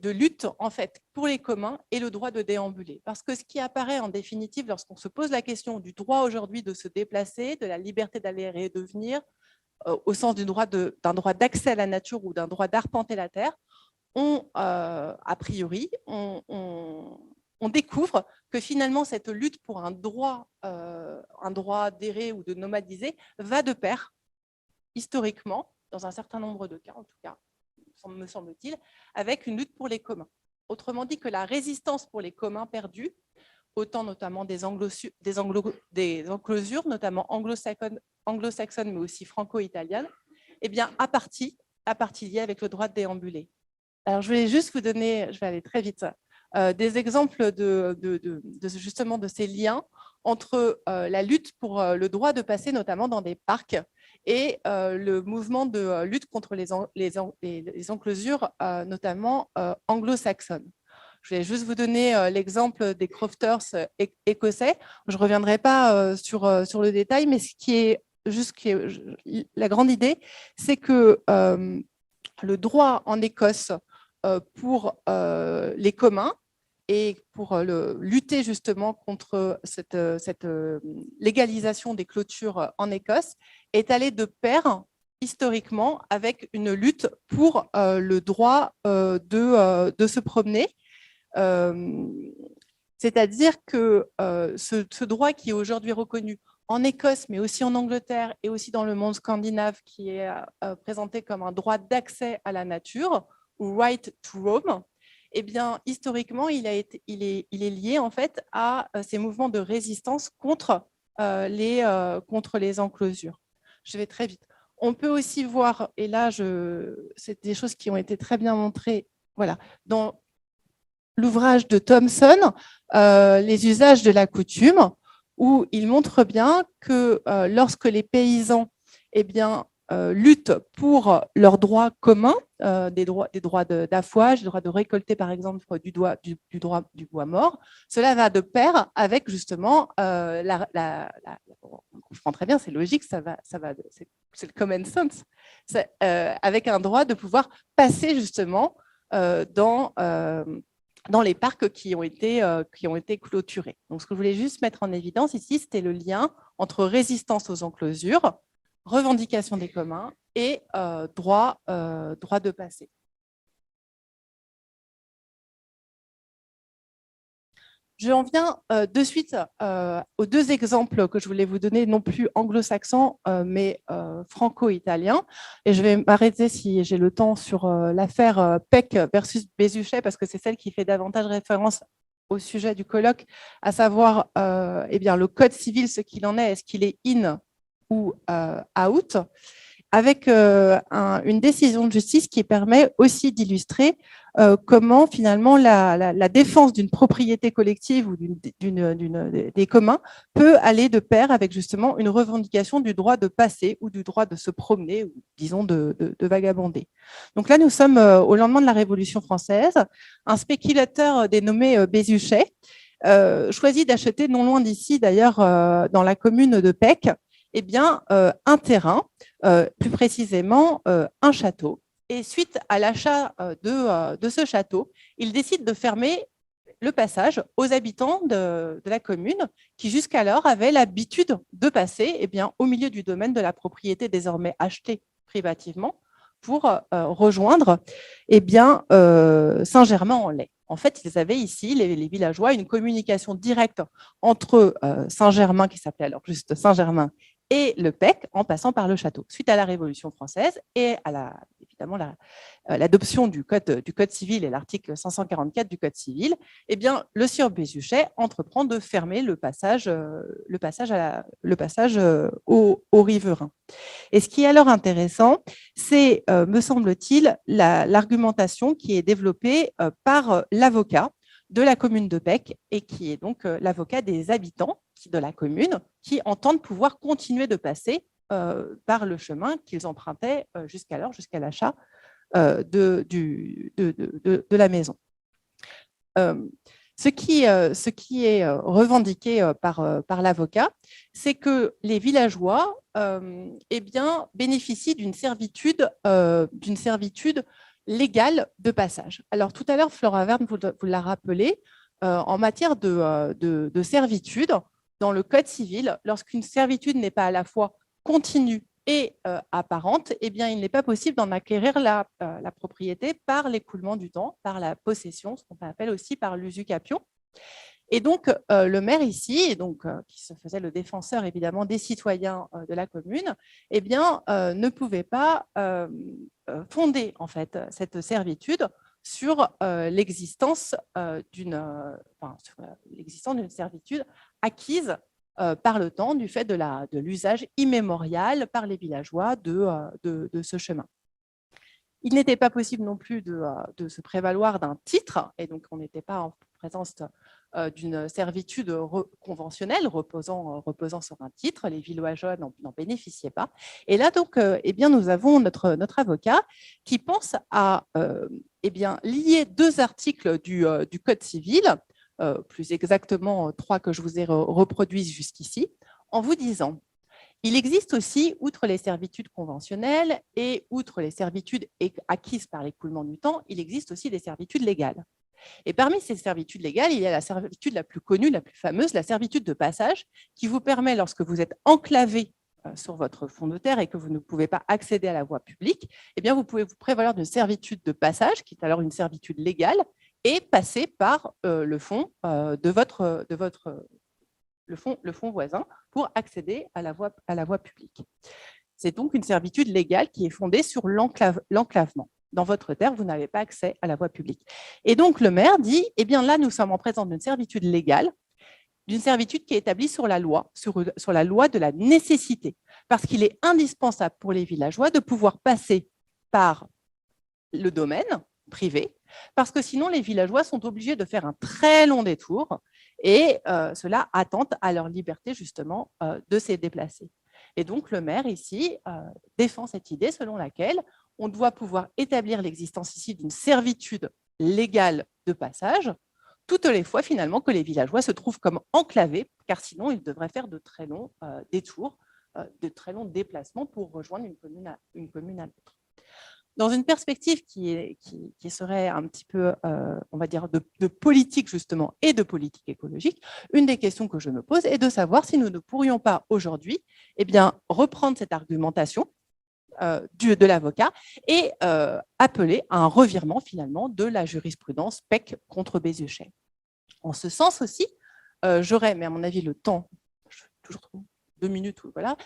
lutte en fait pour les communs et le droit de déambuler. Parce que ce qui apparaît en définitive lorsqu'on se pose la question du droit aujourd'hui de se déplacer, de la liberté d'aller et de venir, au sens d'un droit d'accès à la nature ou d'un droit d'arpenter la terre, a priori, on découvre que finalement cette lutte pour un droit d'errer ou de nomadiser va de pair, historiquement, dans un certain nombre de cas en tout cas, me semble-t-il, avec une lutte pour les communs. Autrement dit que la résistance pour les communs perdus, autant notamment des enclosures, notamment anglo-saxonnes, mais aussi franco-italiennes, eh bien, a partie liée avec le droit de déambuler. Alors, je vais juste vous donner, je vais aller très vite, des exemples justement de ces liens entre la lutte pour le droit de passer, notamment dans des parcs, et le mouvement de lutte contre les enclosures, notamment anglo-saxonnes. Je vais juste vous donner l'exemple des crofters écossais. Je ne reviendrai pas sur le détail, mais la grande idée, c'est que le droit en Écosse pour les communs et pour lutter justement contre cette légalisation des clôtures en Écosse est allé de pair historiquement avec une lutte pour le droit de se promener. C'est-à-dire que ce droit qui est aujourd'hui reconnu en Écosse, mais aussi en Angleterre et aussi dans le monde scandinave, qui est présenté comme un droit d'accès à la nature, ou right to roam, eh bien, historiquement, il est lié en fait à ces mouvements de résistance contre les enclosures. Je vais très vite. On peut aussi voir, et là, c'est des choses qui ont été très bien montrées, voilà, dans l'ouvrage de Thomson, Les usages de la coutume, où il montre bien que lorsque les paysans luttent pour leurs droits communs, des droits d'affouage, des droits de récolter par exemple du droit du bois mort, cela va de pair avec justement, on comprend très bien, c'est logique, c'est le common sense, avec un droit de pouvoir passer justement dans les parcs qui ont été clôturés. Donc, ce que je voulais juste mettre en évidence ici, c'était le lien entre résistance aux enclosures, revendication des communs et droit de passer. J'en viens de suite aux deux exemples que je voulais vous donner, non plus anglo-saxons, mais franco-italiens. Et je vais m'arrêter, si j'ai le temps, sur l'affaire Peck versus Bézuchet, parce que c'est celle qui fait davantage référence au sujet du colloque, à savoir eh bien, le code civil, ce qu'il en est qu'il est in ou out, avec une décision de justice qui permet aussi d'illustrer comment finalement la défense d'une propriété collective ou des communs peut aller de pair avec justement une revendication du droit de passer ou du droit de se promener, ou disons de vagabonder. Donc là, nous sommes au lendemain de la Révolution française. Un spéculateur dénommé Bézuchet choisit d'acheter non loin d'ici, d'ailleurs dans la commune de Pec, eh bien, un terrain, plus précisément un château. Et suite à l'achat de ce château, il décide de fermer le passage aux habitants de la commune qui jusqu'alors avaient l'habitude de passer eh bien, au milieu du domaine de la propriété désormais achetée privativement pour rejoindre eh bien, Saint-Germain-en-Laye. En fait, ils avaient ici, les villageois, une communication directe entre Saint-Germain, qui s'appelait alors juste Saint-Germain, et le Pec, en passant par le château. Suite à la Révolution française et à évidemment l'adoption du code civil et l'article 544 du code civil, eh bien, le sieur Bézuchet entreprend de fermer le passage aux riverains. Et ce qui est alors intéressant, c'est, me semble-t-il, l'argumentation qui est développée par l'avocat de la commune de Pec et qui est donc l'avocat des habitants de la commune qui entendent pouvoir continuer de passer par le chemin qu'ils empruntaient jusqu'alors, jusqu'à l'achat de la maison. Ce qui est revendiqué par l'avocat, c'est que les villageois eh bien, bénéficient d'une servitude légale de passage. Alors tout à l'heure, Flora Verne vous l'a rappelé, en matière de servitude, dans le Code civil, lorsqu'une servitude n'est pas à la fois continue et apparente, eh bien, il n'est pas possible d'en acquérir la propriété par l'écoulement du temps, par la possession, ce qu'on appelle aussi par l'usucapion. Et donc, le maire ici, donc, qui se faisait le défenseur évidemment des citoyens de la commune, eh bien, ne pouvait pas fonder en fait cette servitude sur l'existence d'une servitude acquise par le temps du fait de l'usage immémorial par les villageois de ce chemin. Il n'était pas possible non plus de se prévaloir d'un titre, et donc on n'était pas en présence d'une servitude conventionnelle reposant sur un titre. Les villageois n'en bénéficiaient pas. Et là, donc, eh bien, nous avons notre avocat qui pense à eh bien, lier deux articles du Code civil, plus exactement 3 que je vous ai reproduits jusqu'ici, en vous disant: il existe aussi, outre les servitudes conventionnelles et outre les servitudes acquises par l'écoulement du temps, il existe aussi des servitudes légales. Et parmi ces servitudes légales, il y a la servitude la plus connue, la plus fameuse, la servitude de passage, qui vous permet, lorsque vous êtes enclavé sur votre fond de terre et que vous ne pouvez pas accéder à la voie publique, eh bien, vous pouvez vous prévaloir d'une servitude de passage, qui est alors une servitude légale, et passer par le fond le fond voisin pour accéder à la voie publique. C'est donc une servitude légale qui est fondée sur l'enclavement. Dans votre terre, vous n'avez pas accès à la voie publique. Et donc, le maire dit, eh bien là, nous sommes en présence d'une servitude légale, d'une servitude qui est établie sur la loi, sur la loi de la nécessité, parce qu'il est indispensable pour les villageois de pouvoir passer par le domaine privé, parce que sinon, les villageois sont obligés de faire un très long détour, et cela attente à leur liberté, justement, de se déplacer. Et donc, le maire, ici, défend cette idée selon laquelle on doit pouvoir établir l'existence ici d'une servitude légale de passage, toutes les fois, finalement, que les villageois se trouvent comme enclavés, car sinon, ils devraient faire de très longs détours, de très longs déplacements pour rejoindre une commune à l'autre. Dans une perspective qui serait un petit peu, on va dire, de politique justement et de politique écologique, une des questions que je me pose est de savoir si nous ne pourrions pas aujourd'hui eh bien, reprendre cette argumentation de l'avocat et appeler à un revirement finalement de la jurisprudence Peck contre Bézuchet. En ce sens aussi, j'aurais, mais à mon avis, le temps, toujours 2 minutes, voilà.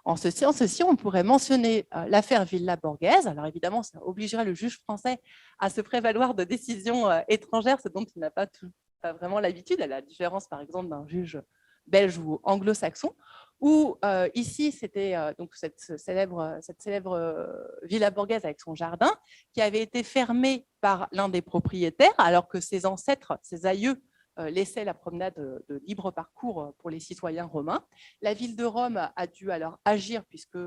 En ceci, on pourrait mentionner l'affaire Villa Borghese. Alors évidemment, ça obligerait le juge français à se prévaloir de décisions étrangères, ce dont il n'a pas vraiment l'habitude, à la différence par exemple d'un juge belge ou anglo-saxon, où ici, c'était donc cette célèbre Villa Borghese avec son jardin, qui avait été fermée par l'un des propriétaires, alors que ses ancêtres, ses aïeux, laissait la promenade de libre parcours pour les citoyens romains. La ville de Rome a dû alors agir puisque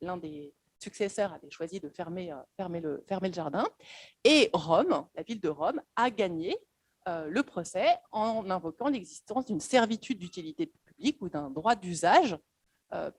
l'un des successeurs avait choisi de fermer le jardin. Et Rome, la ville de Rome, a gagné le procès en invoquant l'existence d'une servitude d'utilité publique ou d'un droit d'usage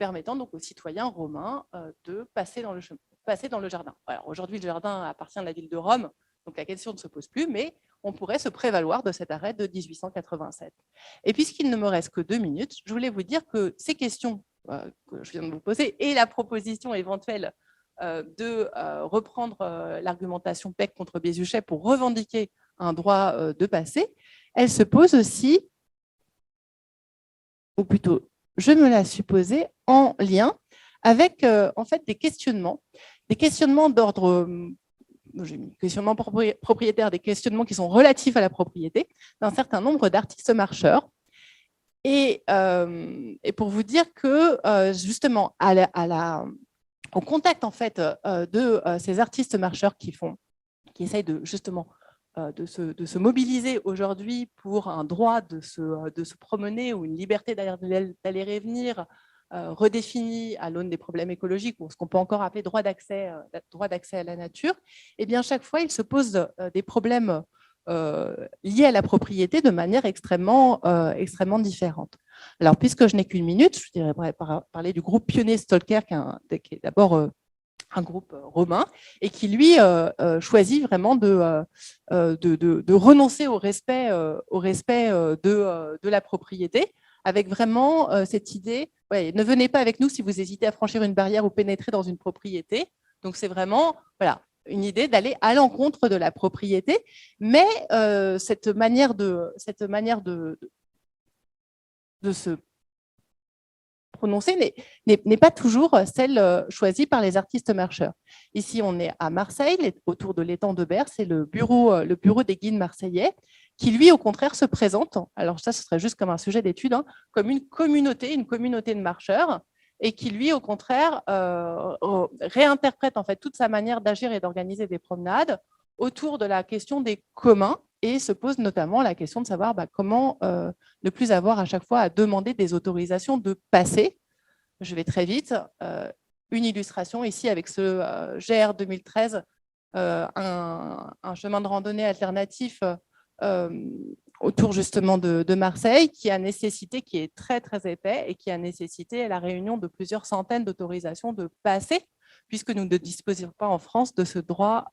permettant donc aux citoyens romains de passer dans le jardin. Alors aujourd'hui, le jardin appartient à la ville de Rome, donc la question ne se pose plus, mais on pourrait se prévaloir de cet arrêt de 1887. Et puisqu'il ne me reste que 2 minutes, je voulais vous dire que ces questions que je viens de vous poser et la proposition éventuelle de reprendre l'argumentation Peck contre Bézuchet pour revendiquer un droit de passer, elle se pose aussi, ou plutôt, je me la suis posée en lien avec en fait des questionnements d'ordre questionnements propriétaires, des questionnements qui sont relatifs à la propriété d'un certain nombre d'artistes-marcheurs. Et pour vous dire que justement, au contact en fait, de ces artistes-marcheurs qui essayent justement de se mobiliser aujourd'hui pour un droit de se promener ou une liberté d'aller et venir redéfini à l'aune des problèmes écologiques ou ce qu'on peut encore appeler droit d'accès à la nature, eh bien, chaque fois, il se pose des problèmes liés à la propriété de manière extrêmement différente. Alors, puisque je n'ai qu'une minute, je voudrais parler du groupe pionnier Stalker, qui est d'abord un groupe romain, et qui, lui, choisit vraiment de renoncer au respect de la propriété, avec vraiment cette idée, ne venez pas avec nous si vous hésitez à franchir une barrière ou pénétrer dans une propriété. Donc, c'est vraiment une idée d'aller à l'encontre de la propriété, mais cette manière de se prononcer n'est pas toujours celle choisie par les artistes-marcheurs. Ici, on est à Marseille, autour de l'étang de Berre, c'est le bureau des guides marseillais, qui, lui, au contraire, se présente, alors ça, ce serait juste comme un sujet d'étude, comme une communauté de marcheurs, et qui, lui, au contraire, réinterprète en fait toute sa manière d'agir et d'organiser des promenades autour de la question des communs, et se pose notamment la question de savoir comment ne plus avoir à chaque fois à demander des autorisations de passer. Je vais très vite. Une illustration ici avec ce GR 2013, un chemin de randonnée alternatif autour justement de Marseille, qui est très très épais et qui a nécessité la réunion de plusieurs centaines d'autorisations de passer, puisque nous ne disposons pas en France de ce droit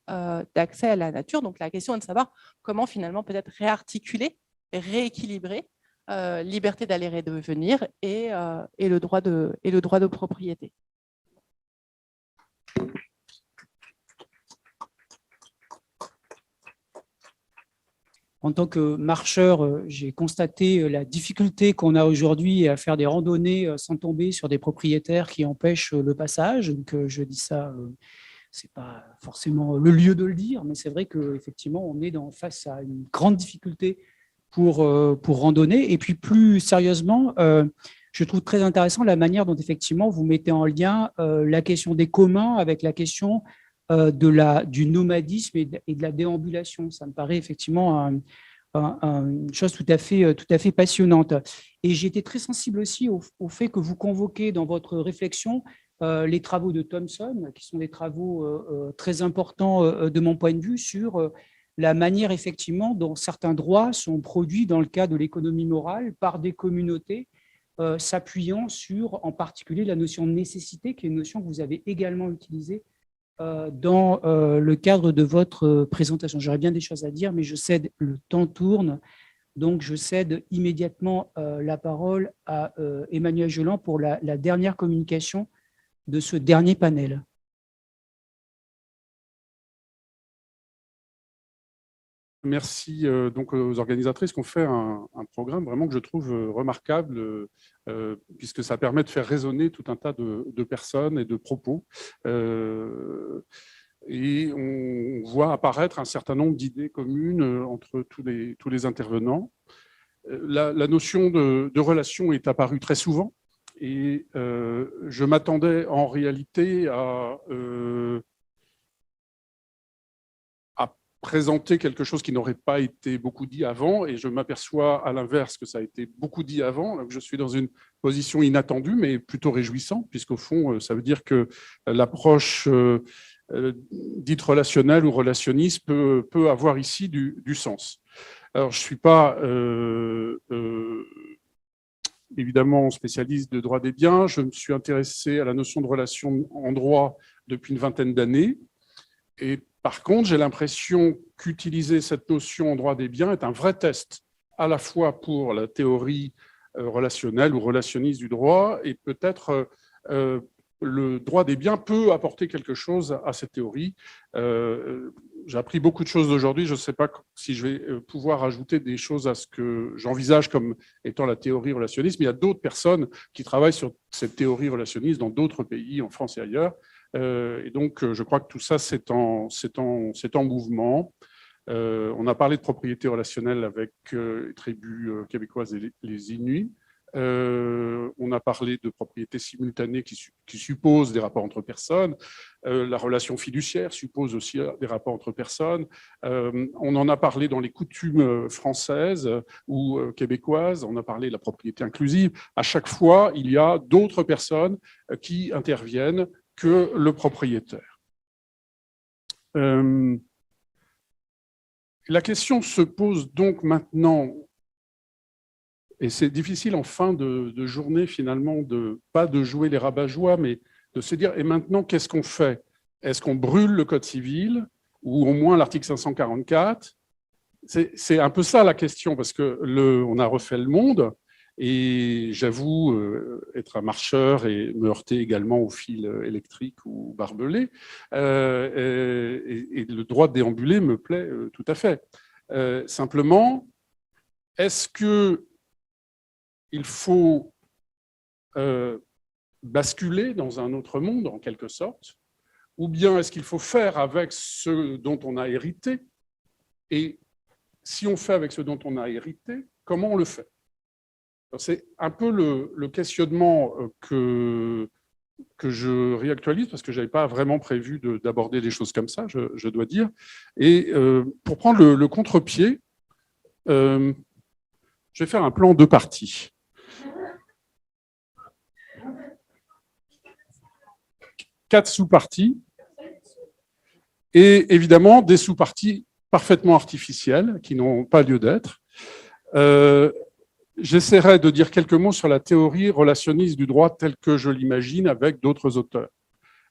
d'accès à la nature. Donc la question est de savoir comment finalement peut-être réarticuler, rééquilibrer liberté d'aller et de venir et le droit de propriété. En tant que marcheur, j'ai constaté la difficulté qu'on a aujourd'hui à faire des randonnées sans tomber sur des propriétaires qui empêchent le passage. Donc, je dis ça, ce n'est pas forcément le lieu de le dire, mais c'est vrai qu'effectivement, on est face à une grande difficulté pour randonner. Et puis, plus sérieusement, je trouve très intéressant la manière dont, effectivement, vous mettez en lien la question des communs avec la question du nomadisme et de la déambulation. Ça me paraît effectivement une chose tout à fait passionnante. Et j'ai été très sensible aussi au fait que vous convoquez dans votre réflexion les travaux de Thomson, qui sont des travaux très importants de mon point de vue sur la manière effectivement dont certains droits sont produits dans le cadre de l'économie morale par des communautés s'appuyant sur en particulier la notion de nécessité, qui est une notion que vous avez également utilisée dans le cadre de votre présentation. J'aurais bien des choses à dire, mais je cède, le temps tourne, donc je cède immédiatement la parole à Emmanuel Geland pour la dernière communication de ce dernier panel. Merci donc aux organisatrices qui ont fait un programme vraiment que je trouve remarquable, puisque ça permet de faire résonner tout un tas de personnes et de propos. Et on voit apparaître un certain nombre d'idées communes entre tous les intervenants. La notion de relation est apparue très souvent, et je m'attendais en réalité à présenter quelque chose qui n'aurait pas été beaucoup dit avant, et je m'aperçois à l'inverse que ça a été beaucoup dit avant. Donc je suis dans une position inattendue, mais plutôt réjouissante, puisqu'au fond, ça veut dire que l'approche dite relationnelle ou relationniste peut avoir ici du sens. Alors, je ne suis pas évidemment spécialiste de droit des biens. Je me suis intéressé à la notion de relation en droit depuis une vingtaine d'années. Et par contre, j'ai l'impression qu'utiliser cette notion en droit des biens est un vrai test, à la fois pour la théorie relationnelle ou relationniste du droit, et peut-être le droit des biens peut apporter quelque chose à cette théorie. J'ai appris beaucoup de choses aujourd'hui. Je ne sais pas si je vais pouvoir ajouter des choses à ce que j'envisage comme étant la théorie relationniste, mais il y a d'autres personnes qui travaillent sur cette théorie relationniste dans d'autres pays, en France et ailleurs. Et donc, je crois que tout ça, c'est en mouvement. On a parlé de propriété relationnelle avec les tribus québécoises et les Inuits. On a parlé de propriété simultanée qui suppose des rapports entre personnes. La relation fiduciaire suppose aussi des rapports entre personnes. On en a parlé dans les coutumes françaises ou québécoises. On a parlé de la propriété inclusive. À chaque fois, il y a d'autres personnes qui interviennent que le propriétaire. La question se pose donc maintenant, et c'est difficile en fin de journée finalement, pas de jouer les rabat-joie, mais de se dire, et maintenant, qu'est-ce qu'on fait? Est-ce qu'on brûle le Code civil, ou au moins l'article 544? C'est un peu ça la question, parce qu'on a refait le monde, et j'avoue être un marcheur et me heurter également au fil électrique ou barbelé. Et le droit de déambuler me plaît tout à fait. Simplement, est-ce qu'il faut basculer dans un autre monde, en quelque sorte, ou bien est-ce qu'il faut faire avec ce dont on a hérité? Et si on fait avec ce dont on a hérité, comment on le fait? C'est un peu le questionnement que je réactualise, parce que je n'avais pas vraiment prévu d'aborder des choses comme ça, je dois dire. Et pour prendre le contre-pied, je vais faire un plan en deux parties. Quatre sous-parties, et évidemment des sous-parties parfaitement artificielles, qui n'ont pas lieu d'être. J'essaierai de dire quelques mots sur la théorie relationniste du droit telle que je l'imagine avec d'autres auteurs.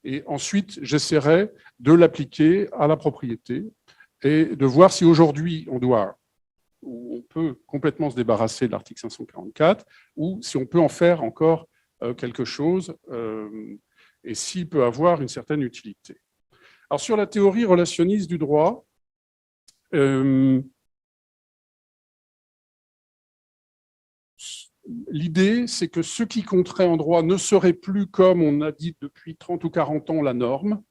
Et ensuite, j'essaierai de l'appliquer à la propriété et de voir si aujourd'hui on peut complètement se débarrasser de l'article 544 ou si on peut en faire encore quelque chose et s'il peut avoir une certaine utilité. Alors sur la théorie relationniste du droit, l'idée, c'est que ce qui compterait en droit ne serait plus, comme on a dit depuis 30 ou 40 ans, la norme,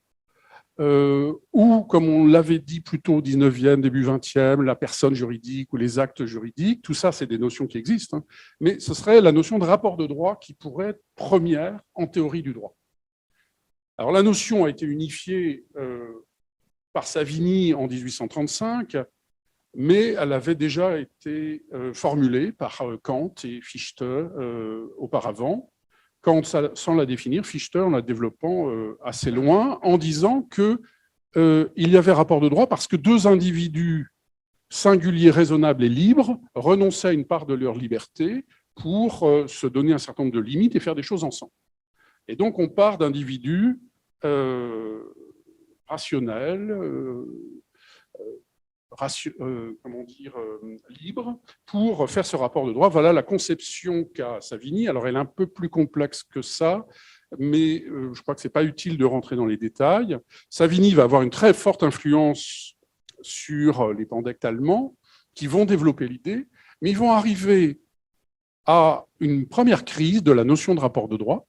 ou, comme on l'avait dit plutôt au 19e, début 20e, la personne juridique ou les actes juridiques. Tout ça, c'est des notions qui existent, hein, mais ce serait la notion de rapport de droit qui pourrait être première en théorie du droit. Alors, la notion a été unifiée par Savigny en 1835, mais elle avait déjà été formulée par Kant et Fichte auparavant. Kant, sans la définir, Fichte en la développant assez loin, en disant qu'il y avait rapport de droit parce que deux individus singuliers, raisonnables et libres renonçaient à une part de leur liberté pour se donner un certain nombre de limites et faire des choses ensemble. Et donc, on part d'individus rationnels, libre pour faire ce rapport de droit. Voilà la conception qu'a Savigny. Alors, elle est un peu plus complexe que ça, mais je crois que ce n'est pas utile de rentrer dans les détails. Savigny va avoir une très forte influence sur les pandectes allemands qui vont développer l'idée, mais ils vont arriver à une première crise de la notion de rapport de droit,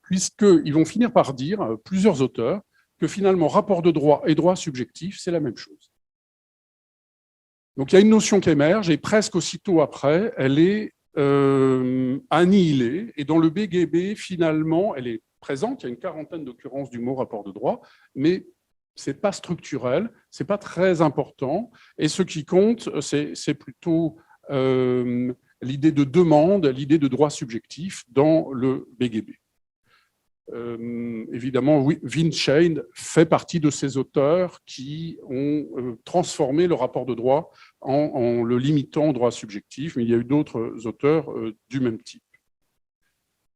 puisqu'ils vont finir par dire, plusieurs auteurs, que finalement, rapport de droit et droit subjectif, c'est la même chose. Donc il y a une notion qui émerge, et presque aussitôt après, elle est annihilée, et dans le BGB, finalement, elle est présente, il y a une quarantaine d'occurrences du mot rapport de droit, mais ce n'est pas structurel, ce n'est pas très important, et ce qui compte, c'est plutôt l'idée de demande, l'idée de droit subjectif dans le BGB. Évidemment, Wittgenstein fait partie de ces auteurs qui ont transformé le rapport de droit en le limitant au droit subjectif, mais il y a eu d'autres auteurs du même type.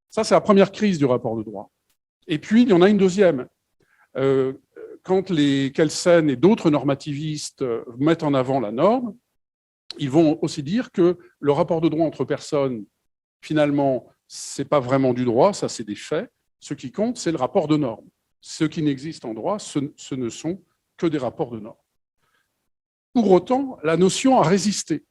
Ça, c'est la première crise du rapport de droit. Et puis, il y en a une deuxième. Quand les Kelsen et d'autres normativistes mettent en avant la norme, ils vont aussi dire que le rapport de droit entre personnes, finalement, ce n'est pas vraiment du droit, ça c'est des faits. Ce qui compte, c'est le rapport de normes. Ce qui n'existe en droit, ce ne sont que des rapports de normes. Pour autant, la notion a résisté.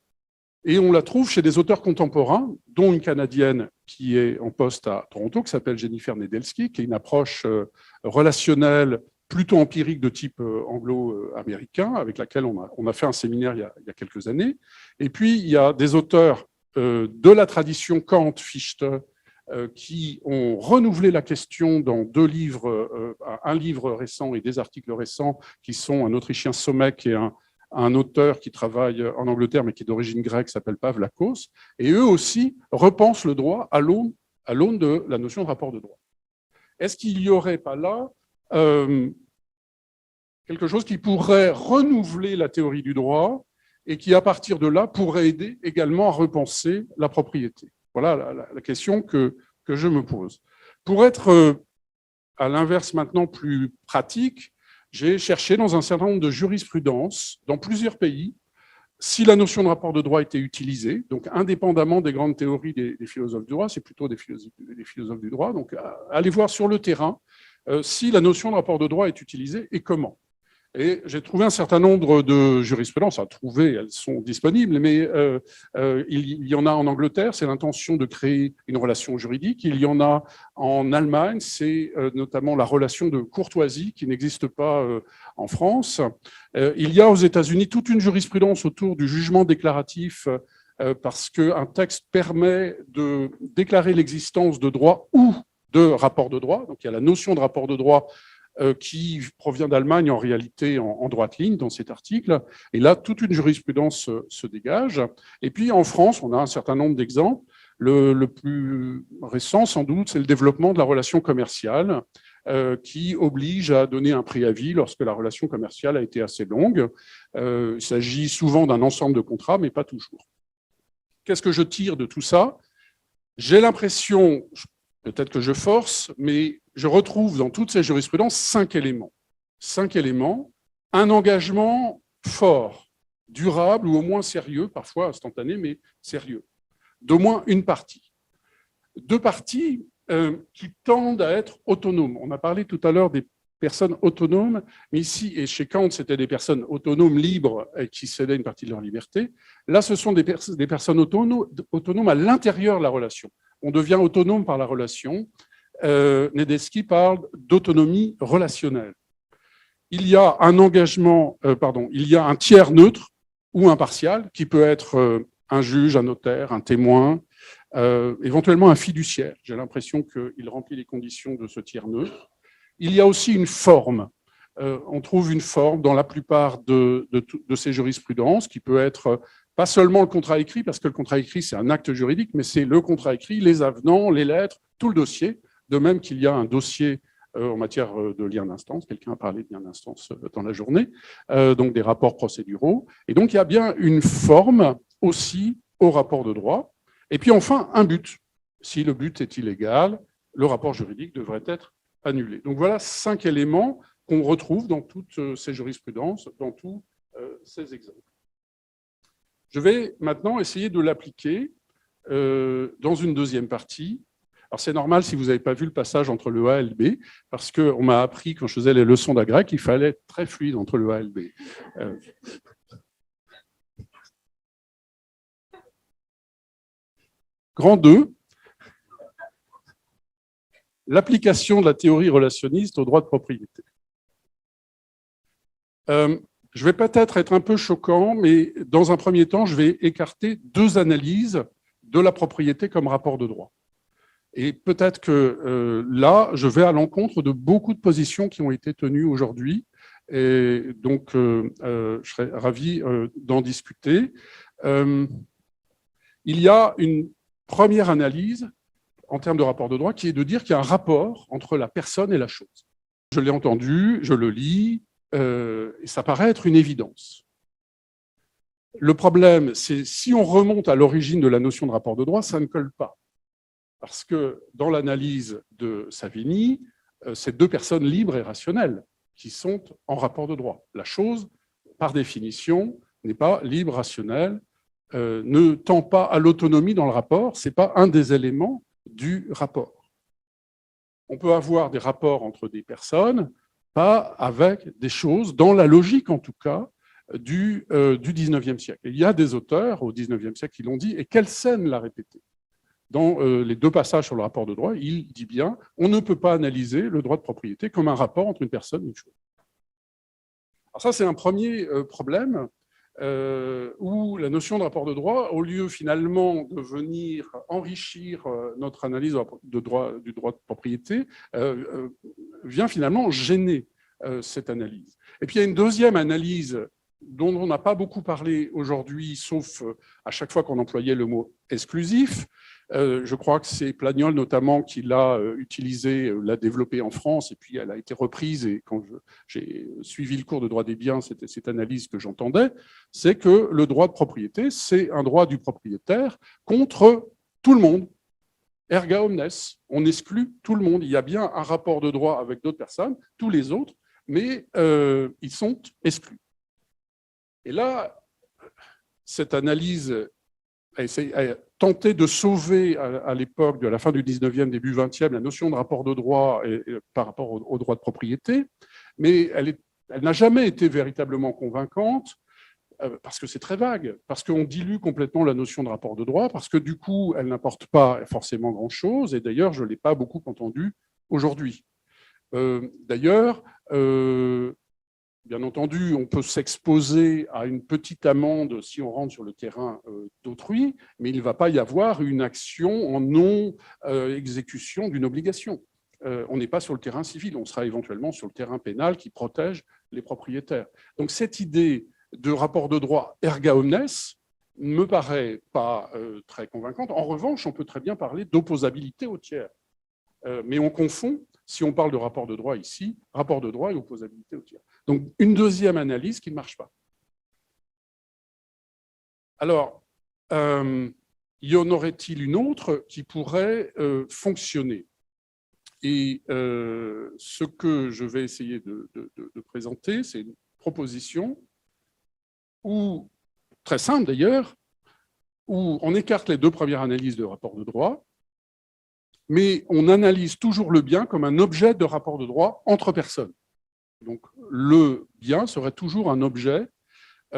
Et on la trouve chez des auteurs contemporains, dont une Canadienne qui est en poste à Toronto, qui s'appelle Jennifer Nedelski, qui est une approche relationnelle plutôt empirique de type anglo-américain, avec laquelle on a fait un séminaire il y a quelques années. Et puis, il y a des auteurs de la tradition Kant, Fichte, qui ont renouvelé la question dans deux livres, un livre récent et des articles récents, qui sont un Autrichien Sommek et un auteur qui travaille en Angleterre, mais qui est d'origine grecque, s'appelle Pavlakos, et eux aussi repensent le droit à l'aune de la notion de rapport de droit. Est-ce qu'il n'y aurait pas là quelque chose qui pourrait renouveler la théorie du droit et qui, à partir de là, pourrait aider également à repenser la propriété? Voilà la question que je me pose. Pour être, à l'inverse maintenant, plus pratique, j'ai cherché dans un certain nombre de jurisprudences, dans plusieurs pays, si la notion de rapport de droit était utilisée, donc indépendamment des grandes théories des philosophes du droit, c'est plutôt des philosophes du droit, donc allez voir sur le terrain si la notion de rapport de droit est utilisée et comment. Et j'ai trouvé un certain nombre de jurisprudences, elles sont disponibles, mais il y en a en Angleterre, c'est l'intention de créer une relation juridique. Il y en a en Allemagne, c'est notamment la relation de courtoisie qui n'existe pas en France. Il y a aux États-Unis toute une jurisprudence autour du jugement déclaratif parce qu'un texte permet de déclarer l'existence de droit ou de rapport de droit. Donc il y a la notion de rapport de droit qui provient d'Allemagne en réalité en droite ligne dans cet article. Et là, toute une jurisprudence se dégage. Et puis en France, on a un certain nombre d'exemples. Le plus récent, sans doute, c'est le développement de la relation commerciale qui oblige à donner un préavis lorsque la relation commerciale a été assez longue. Il s'agit souvent d'un ensemble de contrats, mais pas toujours. Qu'est-ce que je tire de tout ça? J'ai l'impression, peut-être que je force, mais je retrouve dans toutes ces jurisprudences 5 éléments. 5 éléments, un engagement fort, durable ou au moins sérieux, parfois instantané, mais sérieux, d'au moins une partie. 2 parties qui tendent à être autonomes. On a parlé tout à l'heure des personnes autonomes, mais ici, et chez Kant, c'était des personnes autonomes, libres, et qui cédaient une partie de leur liberté. Là, ce sont des personnes autonomes à l'intérieur de la relation. On devient autonome par la relation. Nedelski parle d'autonomie relationnelle. Il y a un engagement, il y a un tiers neutre ou impartial qui peut être un juge, un notaire, un témoin, éventuellement un fiduciaire. J'ai l'impression qu'il remplit les conditions de ce tiers neutre. Il y a aussi une forme. On trouve une forme dans la plupart de ces jurisprudences qui peut être pas seulement le contrat écrit, parce que le contrat écrit, c'est un acte juridique, mais c'est le contrat écrit, les avenants, les lettres, tout le dossier. De même qu'il y a un dossier en matière de lien d'instance, quelqu'un a parlé de lien d'instance dans la journée, donc des rapports procéduraux. Et donc, il y a bien une forme aussi au rapport de droit. Et puis enfin, un but. Si le but est illégal, le rapport juridique devrait être annulé. Donc voilà 5 éléments qu'on retrouve dans toutes ces jurisprudences, dans tous ces exemples. Je vais maintenant essayer de l'appliquer dans une deuxième partie. Alors, c'est normal si vous n'avez pas vu le passage entre le A et le B, parce qu'on m'a appris, quand je faisais les leçons d'agrég, qu'il fallait être très fluide entre le A et le B. Grand 2, l'application de la théorie relationniste au droit de propriété. Je vais peut-être être un peu choquant, mais dans un premier temps, je vais écarter deux analyses de la propriété comme rapport de droit. Et peut-être que là, je vais à l'encontre de beaucoup de positions qui ont été tenues aujourd'hui. Et donc, je serais ravi d'en discuter. Il y a une première analyse en termes de rapport de droit qui est de dire qu'il y a un rapport entre la personne et la chose. Je l'ai entendu, je le lis, et ça paraît être une évidence. Le problème, c'est si on remonte à l'origine de la notion de rapport de droit, ça ne colle pas. Parce que dans l'analyse de Savigny, c'est deux personnes libres et rationnelles qui sont en rapport de droit. La chose, par définition, n'est pas libre, rationnelle, ne tend pas à l'autonomie dans le rapport, ce n'est pas un des éléments du rapport. On peut avoir des rapports entre des personnes, pas avec des choses, dans la logique en tout cas, du XIXe siècle. Et il y a des auteurs au XIXe siècle qui l'ont dit, et Kelsen l'a répété. Dans les deux passages sur le rapport de droit, il dit bien on ne peut pas analyser le droit de propriété comme un rapport entre une personne et une chose. Alors ça, c'est un premier problème où la notion de rapport de droit, au lieu finalement de venir enrichir notre analyse du droit de propriété, vient finalement gêner cette analyse. Et puis il y a une deuxième analyse dont on n'a pas beaucoup parlé aujourd'hui, sauf à chaque fois qu'on employait le mot exclusif. Je crois que c'est Plagnol notamment qui l'a utilisé, l'a développée en France, et puis elle a été reprise, et quand j'ai suivi le cours de droit des biens, c'était cette analyse que j'entendais, c'est que le droit de propriété, c'est un droit du propriétaire contre tout le monde. Erga omnes, on exclut tout le monde. Il y a bien un rapport de droit avec d'autres personnes, tous les autres, mais ils sont exclus. Et là, cette analyse a tenté de sauver à l'époque de la fin du 19e, début 20e, la notion de rapport de droit par rapport au droit de propriété, mais elle n'a jamais été véritablement convaincante parce que c'est très vague, parce qu'on dilue complètement la notion de rapport de droit, parce que du coup, elle n'apporte pas forcément grand-chose, et d'ailleurs, je ne l'ai pas beaucoup entendu aujourd'hui. D'ailleurs, bien entendu, on peut s'exposer à une petite amende si on rentre sur le terrain d'autrui, mais il ne va pas y avoir une action en non-exécution d'une obligation. On n'est pas sur le terrain civil, on sera éventuellement sur le terrain pénal qui protège les propriétaires. Donc cette idée de rapport de droit erga omnes ne me paraît pas très convaincante. En revanche, on peut très bien parler d'opposabilité au tiers. Mais on confond, si on parle de rapport de droit ici, rapport de droit et opposabilité au tiers. Donc, une deuxième analyse qui ne marche pas. Alors, y en aurait-il une autre qui pourrait fonctionner? Et ce que je vais essayer de présenter, c'est une proposition où, très simple d'ailleurs, où on écarte les deux premières analyses de rapport de droit, mais on analyse toujours le bien comme un objet de rapport de droit entre personnes. Donc, le bien serait toujours un objet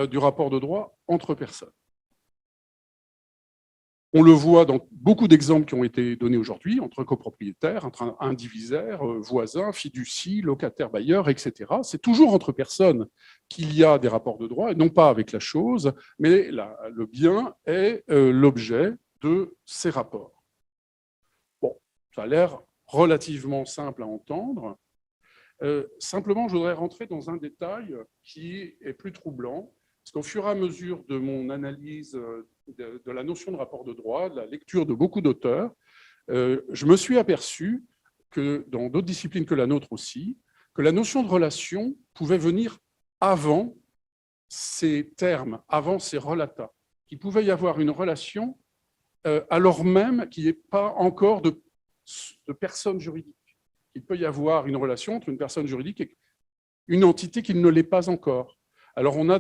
du rapport de droit entre personnes. On le voit dans beaucoup d'exemples qui ont été donnés aujourd'hui, entre copropriétaires, entre indivisaires, voisins, fiducie, locataires, bailleurs, etc. C'est toujours entre personnes qu'il y a des rapports de droit, et non pas avec la chose, mais le bien est l'objet de ces rapports. Bon, ça a l'air relativement simple à entendre. Simplement, je voudrais rentrer dans un détail qui est plus troublant, parce qu'au fur et à mesure de mon analyse de la notion de rapport de droit, de la lecture de beaucoup d'auteurs, je me suis aperçu que dans d'autres disciplines que la nôtre aussi, que la notion de relation pouvait venir avant ces termes, avant ces relata, qu'il pouvait y avoir une relation alors même qu'il n'y ait pas encore de personne juridique. Il peut y avoir une relation entre une personne juridique et une entité qui ne l'est pas encore. Alors, on a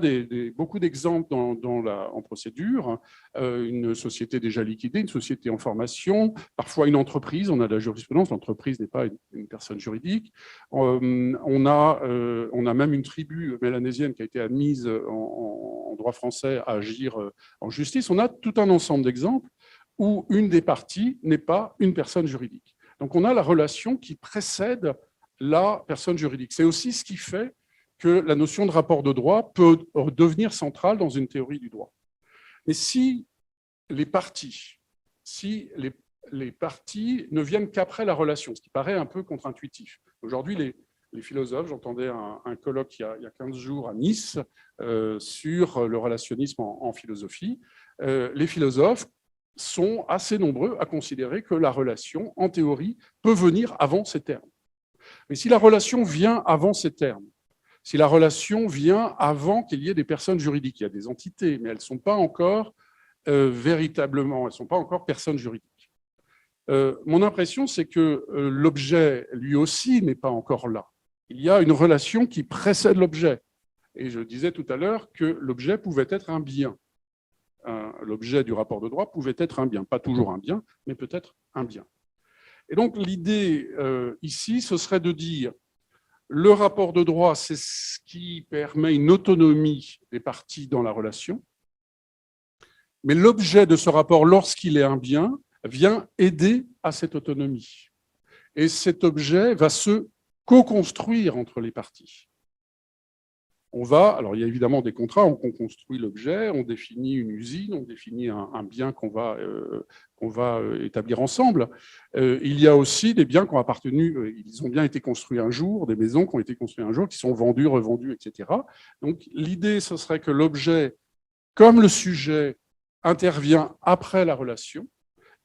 beaucoup d'exemples en procédure. Une société déjà liquidée, une société en formation, parfois une entreprise. On a de la jurisprudence, l'entreprise n'est pas une personne juridique. On a même une tribu mélanésienne qui a été admise en droit français à agir en justice. On a tout un ensemble d'exemples où une des parties n'est pas une personne juridique. Donc, on a la relation qui précède la personne juridique. C'est aussi ce qui fait que la notion de rapport de droit peut devenir centrale dans une théorie du droit. Mais si les parties ne viennent qu'après la relation, ce qui paraît un peu contre-intuitif. Aujourd'hui, les philosophes, j'entendais un colloque il y a 15 jours à Nice sur le relationnisme en philosophie, les philosophes sont assez nombreux à considérer que la relation, en théorie, peut venir avant ces termes. Mais si la relation vient avant ces termes, si la relation vient avant qu'il y ait des personnes juridiques, il y a des entités, mais elles ne sont pas encore véritablement, elles ne sont pas encore personnes juridiques. Mon impression, c'est que l'objet, lui aussi, n'est pas encore là. Il y a une relation qui précède l'objet. Et je disais tout à l'heure que l'objet pouvait être un bien. L'objet du rapport de droit pouvait être un bien. Pas toujours un bien, mais peut-être un bien. Et donc, l'idée ici, ce serait de dire le rapport de droit, c'est ce qui permet une autonomie des parties dans la relation. Mais l'objet de ce rapport, lorsqu'il est un bien, vient aider à cette autonomie. Et cet objet va se co-construire entre les parties. Alors il y a évidemment des contrats, on construit l'objet, on définit une usine, on définit un bien qu'on va établir ensemble. Il y a aussi des biens qui ont appartenu, ils ont bien été construits un jour, des maisons qui ont été construites un jour, qui sont vendues, revendues, etc. Donc l'idée, ce serait que l'objet, comme le sujet, intervient après la relation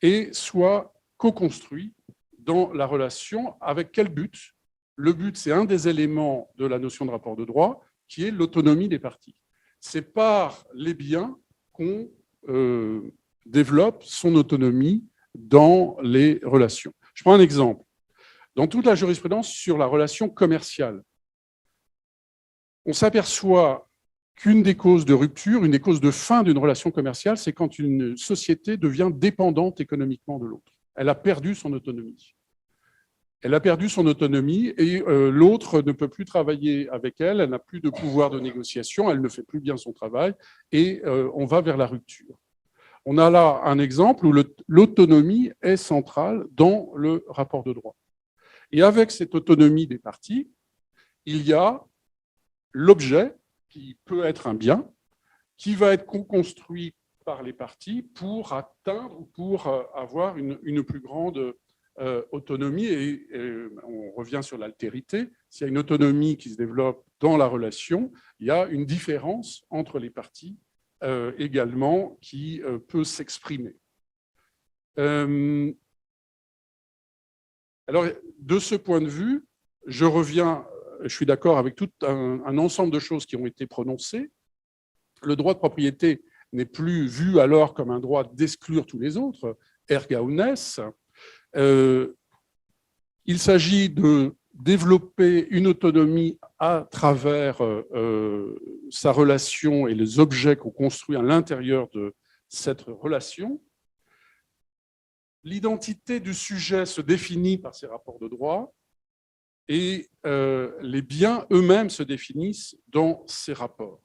et soit co-construit dans la relation. Avec quel but? Le but, c'est un des éléments de la notion de rapport de droit, qui est l'autonomie des parties. C'est par les biens qu'on développe son autonomie dans les relations. Je prends un exemple. Dans toute la jurisprudence sur la relation commerciale, on s'aperçoit qu'une des causes de rupture, une des causes de fin d'une relation commerciale, c'est quand une société devient dépendante économiquement de l'autre. Elle a perdu son autonomie. Elle a perdu son autonomie et l'autre ne peut plus travailler avec elle, elle n'a plus de pouvoir de négociation, elle ne fait plus bien son travail et on va vers la rupture. On a là un exemple où l'autonomie est centrale dans le rapport de droit. Et avec cette autonomie des parties, il y a l'objet qui peut être un bien, qui va être construit par les parties pour atteindre ou pour avoir une plus grande autonomie, et on revient sur l'altérité. S'il y a une autonomie qui se développe dans la relation, il y a une différence entre les parties également qui peut s'exprimer. Alors, de ce point de vue, je suis d'accord avec tout un ensemble de choses qui ont été prononcées. Le droit de propriété n'est plus vu alors comme un droit d'exclure tous les autres, erga omnes. Il s'agit de développer une autonomie à travers sa relation et les objets qu'on construit à l'intérieur de cette relation. L'identité du sujet se définit par ses rapports de droit et les biens eux-mêmes se définissent dans ces rapports.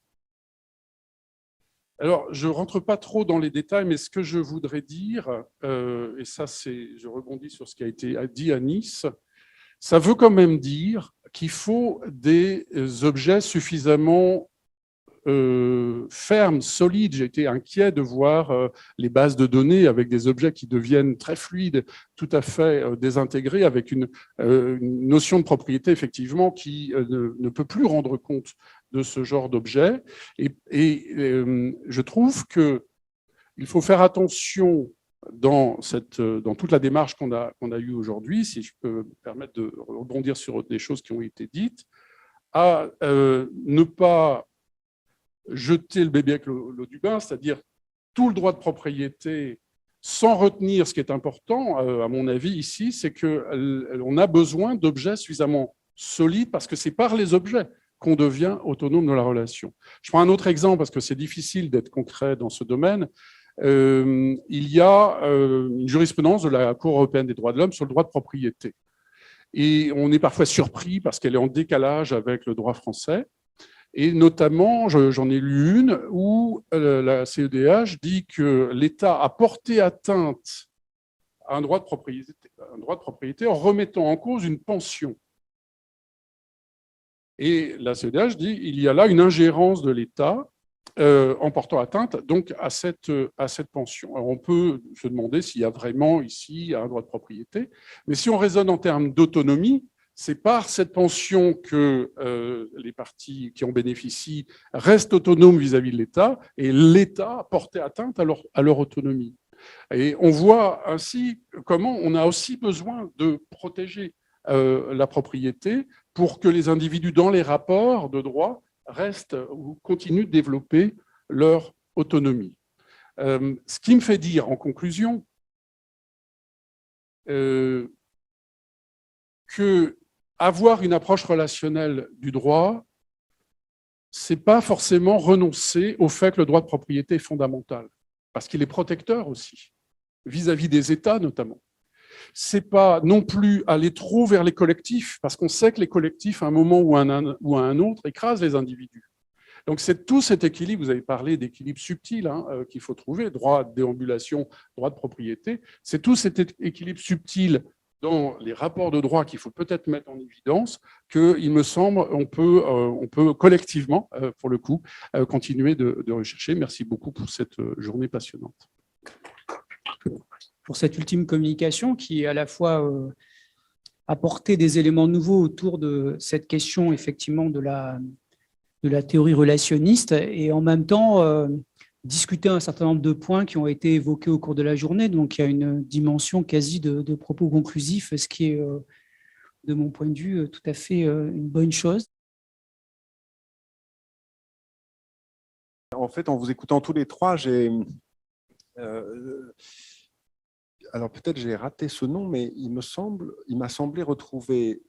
Alors, je ne rentre pas trop dans les détails, mais ce que je voudrais dire, et ça, je rebondis sur ce qui a été dit à Nice, ça veut quand même dire qu'il faut des objets suffisamment fermes, solides. J'ai été inquiet de voir les bases de données avec des objets qui deviennent très fluides, tout à fait désintégrés, avec une notion de propriété, effectivement, qui ne peut plus rendre compte de ce genre d'objet. Et je trouve qu'il faut faire attention dans toute la démarche qu'on a eue aujourd'hui, si je peux me permettre de rebondir sur des choses qui ont été dites, à ne pas jeter le bébé avec l'eau du bain, c'est-à-dire tout le droit de propriété sans retenir ce qui est important, à mon avis, ici, c'est qu'on a besoin d'objets suffisamment solides parce que c'est par les objets qu'on devient autonome dans la relation. Je prends un autre exemple parce que c'est difficile d'être concret dans ce domaine. Il y a une jurisprudence de la Cour européenne des droits de l'homme sur le droit de propriété. Et on est parfois surpris parce qu'elle est en décalage avec le droit français. Et notamment, j'en ai lu une où la CEDH dit que l'État a porté atteinte à un droit de propriété en remettant en cause une pension. Et la CEDH dit qu'il y a là une ingérence de l'État en portant atteinte donc à cette pension. Alors on peut se demander s'il y a vraiment ici un droit de propriété, mais si on raisonne en termes d'autonomie, c'est par cette pension que les parties qui en bénéficient restent autonomes vis-à-vis de l'État, et l'État a porté atteinte à leur autonomie. Et on voit ainsi comment on a aussi besoin de protéger la propriété pour que les individus dans les rapports de droit restent ou continuent de développer leur autonomie. Ce qui me fait dire en conclusion que avoir une approche relationnelle du droit, ce n'est pas forcément renoncer au fait que le droit de propriété est fondamental, parce qu'il est protecteur aussi, vis-à-vis des États notamment. Ce n'est pas non plus aller trop vers les collectifs, parce qu'on sait que les collectifs, à un moment ou à un autre, écrasent les individus. Donc c'est tout cet équilibre, vous avez parlé d'équilibre subtil qu'il faut trouver, droit de déambulation, droit de propriété, c'est tout cet équilibre subtil dans les rapports de droit qu'il faut peut-être mettre en évidence, qu'il me semble on peut collectivement, pour le coup, continuer de rechercher. Merci beaucoup pour cette journée passionnante. Pour cette ultime communication qui, à la fois, apporté des éléments nouveaux autour de cette question, effectivement, de la théorie relationniste, et en même temps, discuter un certain nombre de points qui ont été évoqués au cours de la journée. Donc, il y a une dimension quasi de propos conclusifs, ce qui est, de mon point de vue, tout à fait une bonne chose. En fait, en vous écoutant tous les trois, alors peut-être j'ai raté ce nom, mais il m'a semblé retrouver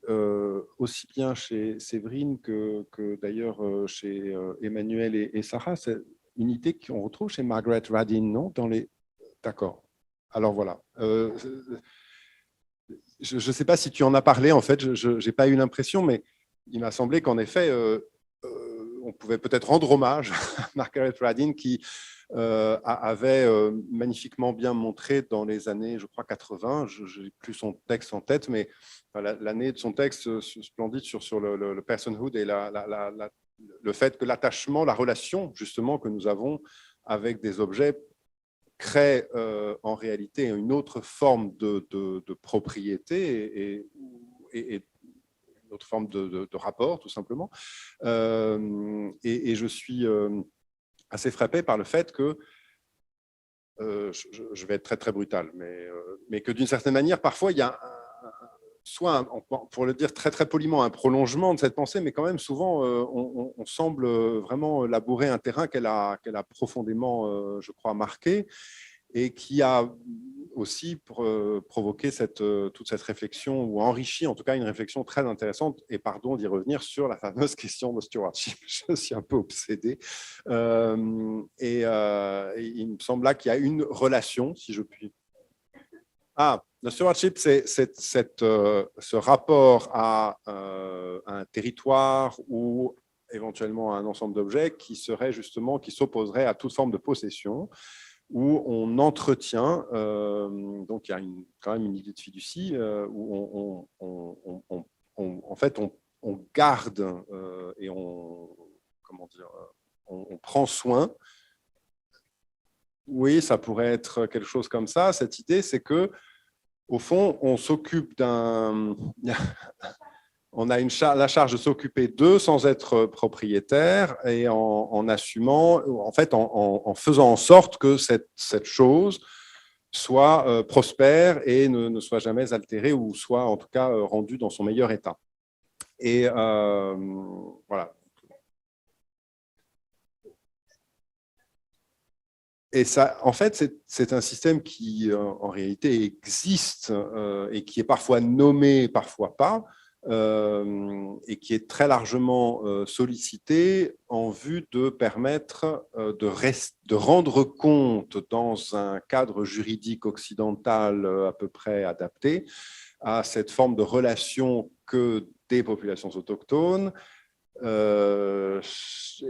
aussi bien chez Séverine que d'ailleurs chez Emmanuel et Sarah, c'est une idée qu'on retrouve chez Margaret Radin, non? D'accord. Alors voilà. Je ne sais pas si tu en as parlé, en fait, je n'ai pas eu l'impression, mais il m'a semblé qu'en effet, on pouvait peut-être rendre hommage à Margaret Radin qui avait magnifiquement bien montré dans les années, je crois, 80, je n'ai plus son texte en tête, mais l'année de son texte splendide sur le personhood et le fait que l'attachement, la relation justement que nous avons avec des objets crée en réalité une autre forme de propriété et une autre forme de rapport, tout simplement. Et je suis assez frappé par le fait que, je vais être très très brutal, mais que d'une certaine manière, parfois, il y a soit, pour le dire très très poliment, un prolongement de cette pensée, mais quand même souvent, on semble vraiment labourer un terrain qu'elle a profondément, je crois, marqué, et qui a aussi provoqué toute cette réflexion, ou enrichi en tout cas une réflexion très intéressante, et pardon d'y revenir, sur la fameuse question de stewardship. Je suis un peu obsédé. Et il me semble là qu'il y a une relation, si je puis... Ah, le stewardship, c'est ce rapport à un territoire ou éventuellement à un ensemble d'objets qui s'opposerait à toute forme de possession, où on entretient, donc il y a quand même une idée de fiducie, où en fait on garde et on prend soin. Oui, ça pourrait être quelque chose comme ça. Cette idée, c'est que au fond, on s'occupe on a la charge de s'occuper d'eux sans être propriétaire, et en assumant, en fait, en faisant en sorte que cette chose soit prospère et ne soit jamais altérée, ou soit en tout cas rendue dans son meilleur état. Et voilà. Et ça, en fait, c'est un système qui, en réalité, existe et qui est parfois nommé, parfois pas, et qui est très largement sollicité en vue de permettre de rendre compte dans un cadre juridique occidental à peu près adapté à cette forme de relation que des populations autochtones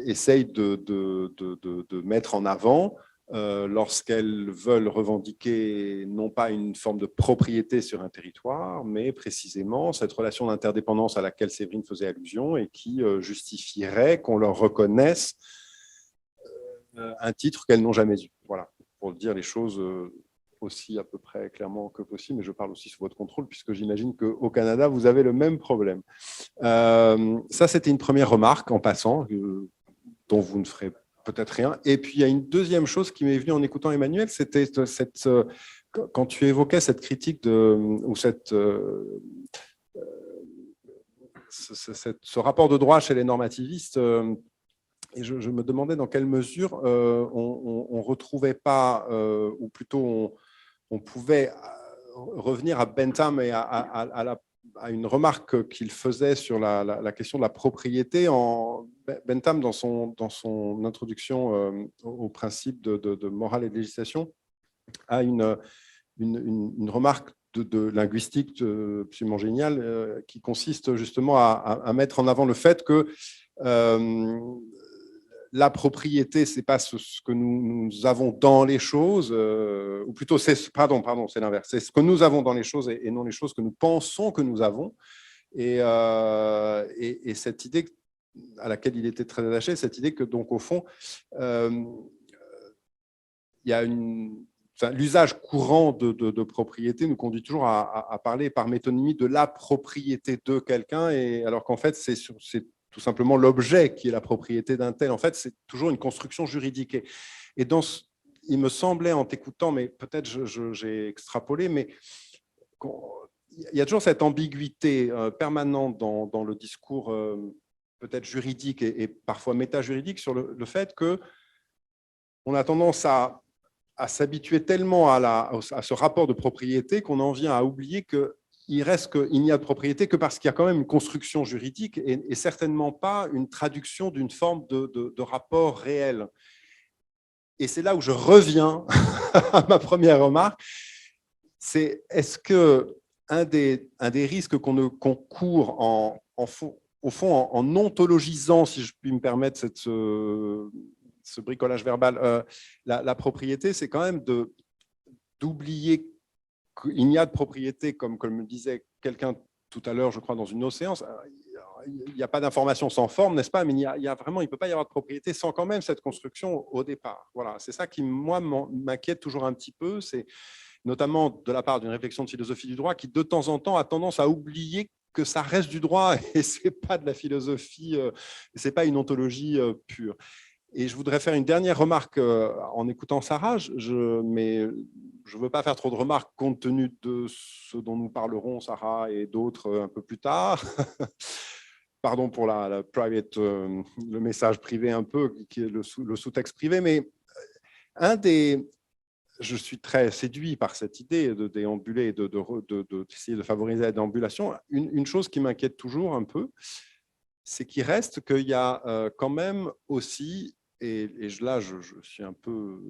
essayent de mettre en avant lorsqu'elles veulent revendiquer non pas une forme de propriété sur un territoire, mais précisément cette relation d'interdépendance à laquelle Séverine faisait allusion et qui justifierait qu'on leur reconnaisse un titre qu'elles n'ont jamais eu. Voilà, pour dire les choses aussi à peu près clairement que possible, mais je parle aussi sous votre contrôle, puisque j'imagine qu'au Canada, vous avez le même problème. Ça, c'était une première remarque en passant, dont vous ne ferez peut-être rien. Et puis, il y a une deuxième chose qui m'est venue en écoutant Emmanuel, c'était quand tu évoquais cette critique ou ce rapport de droit chez les normativistes, et je me demandais dans quelle mesure on ne retrouvait pas, ou plutôt on pouvait revenir à Bentham et à une remarque qu'il faisait sur la question de la propriété. Bentham, dans son introduction au principe de morale et de législation, a une remarque de linguistique absolument géniale qui consiste justement à mettre en avant le fait que la propriété, ce n'est pas ce que nous avons dans les choses, ou plutôt, c'est l'inverse, c'est ce que nous avons dans les choses et non les choses que nous pensons que nous avons. Et cette idée à laquelle il était très attaché, cette idée que, donc, au fond, il y a l'usage courant de propriété nous conduit toujours à parler par métonymie de la propriété de quelqu'un, alors qu'en fait, c'est tout simplement l'objet qui est la propriété d'un tel. En fait, c'est toujours une construction juridique. Et il me semblait, en t'écoutant, mais peut-être j'ai extrapolé, mais il y a toujours cette ambiguïté permanente dans le discours peut-être juridique et parfois méta-juridique sur le fait qu'on a tendance à s'habituer tellement à ce rapport de propriété qu'on en vient à oublier qu'il n'y a de propriété que parce qu'il y a quand même une construction juridique et certainement pas une traduction d'une forme de rapport réel. Et c'est là où je reviens à ma première remarque, c'est est-ce qu'un des risques qu'on court au fond en ontologisant, si je puis me permettre ce bricolage verbal, la propriété, c'est quand même d'oublier qu'il n'y a de propriété, comme me disait quelqu'un tout à l'heure, je crois, dans une autre séance, il n'y a pas d'information sans forme, n'est-ce pas? Mais il ne peut pas y avoir de propriété sans quand même cette construction au départ. Voilà, c'est ça qui, moi, m'inquiète toujours un petit peu, c'est notamment de la part d'une réflexion de philosophie du droit qui, de temps en temps, a tendance à oublier que ça reste du droit et ce n'est pas de la philosophie, ce n'est pas une ontologie pure. Et je voudrais faire une dernière remarque en écoutant Sarah, mais je ne veux pas faire trop de remarques compte tenu de ce dont nous parlerons, Sarah et d'autres, un peu plus tard. Pardon pour la private, le message privé un peu, qui est le sous-texte privé, mais je suis très séduit par cette idée de déambuler, d'essayer de favoriser la déambulation. Une chose qui m'inquiète toujours un peu, c'est qu'il reste qu'il y a quand même aussi, et là je suis un peu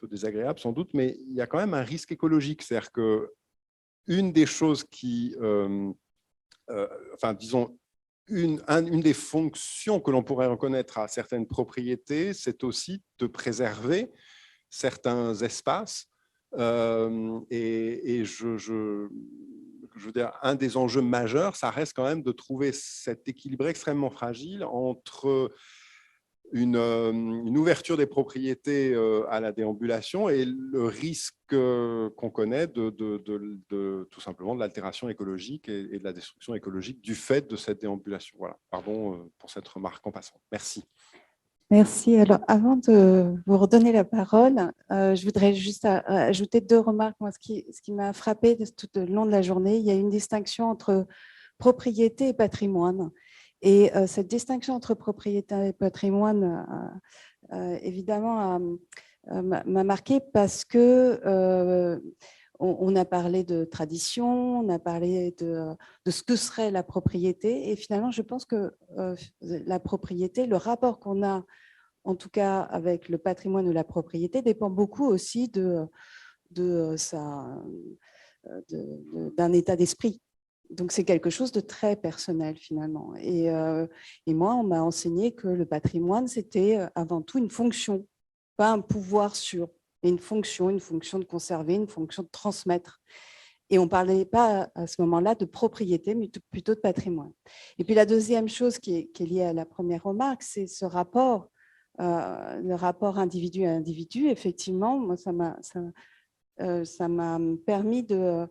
désagréable sans doute, mais il y a quand même un risque écologique. C'est-à-dire qu'une des choses qui, disons, une des fonctions que l'on pourrait reconnaître à certaines propriétés, c'est aussi de préserver certains espaces. Et je veux dire, un des enjeux majeurs, ça reste quand même de trouver cet équilibre extrêmement fragile entre une ouverture des propriétés à la déambulation et le risque qu'on connaît tout simplement de l'altération écologique et de la destruction écologique du fait de cette déambulation. Voilà, pardon pour cette remarque en passant. Merci. Merci. Alors, avant de vous redonner la parole, je voudrais juste ajouter deux remarques. Moi, ce qui m'a frappé tout au long de la journée, il y a une distinction entre propriété et patrimoine. Et cette distinction entre propriété et patrimoine, évidemment, m'a marqué parce que on a parlé de tradition, on a parlé de ce que serait la propriété. Et finalement, je pense que la propriété, le rapport qu'on a, en tout cas avec le patrimoine ou la propriété, dépend beaucoup aussi d'un état d'esprit. Donc, c'est quelque chose de très personnel, finalement. Et moi, on m'a enseigné que le patrimoine, c'était avant tout une fonction, pas un pouvoir sûr, mais une fonction de conserver, une fonction de transmettre. Et on ne parlait pas à ce moment-là de propriété, mais plutôt de patrimoine. Et puis, la deuxième chose qui est liée à la première remarque, c'est ce rapport, le rapport individu à individu. Effectivement, moi, ça m'a permis de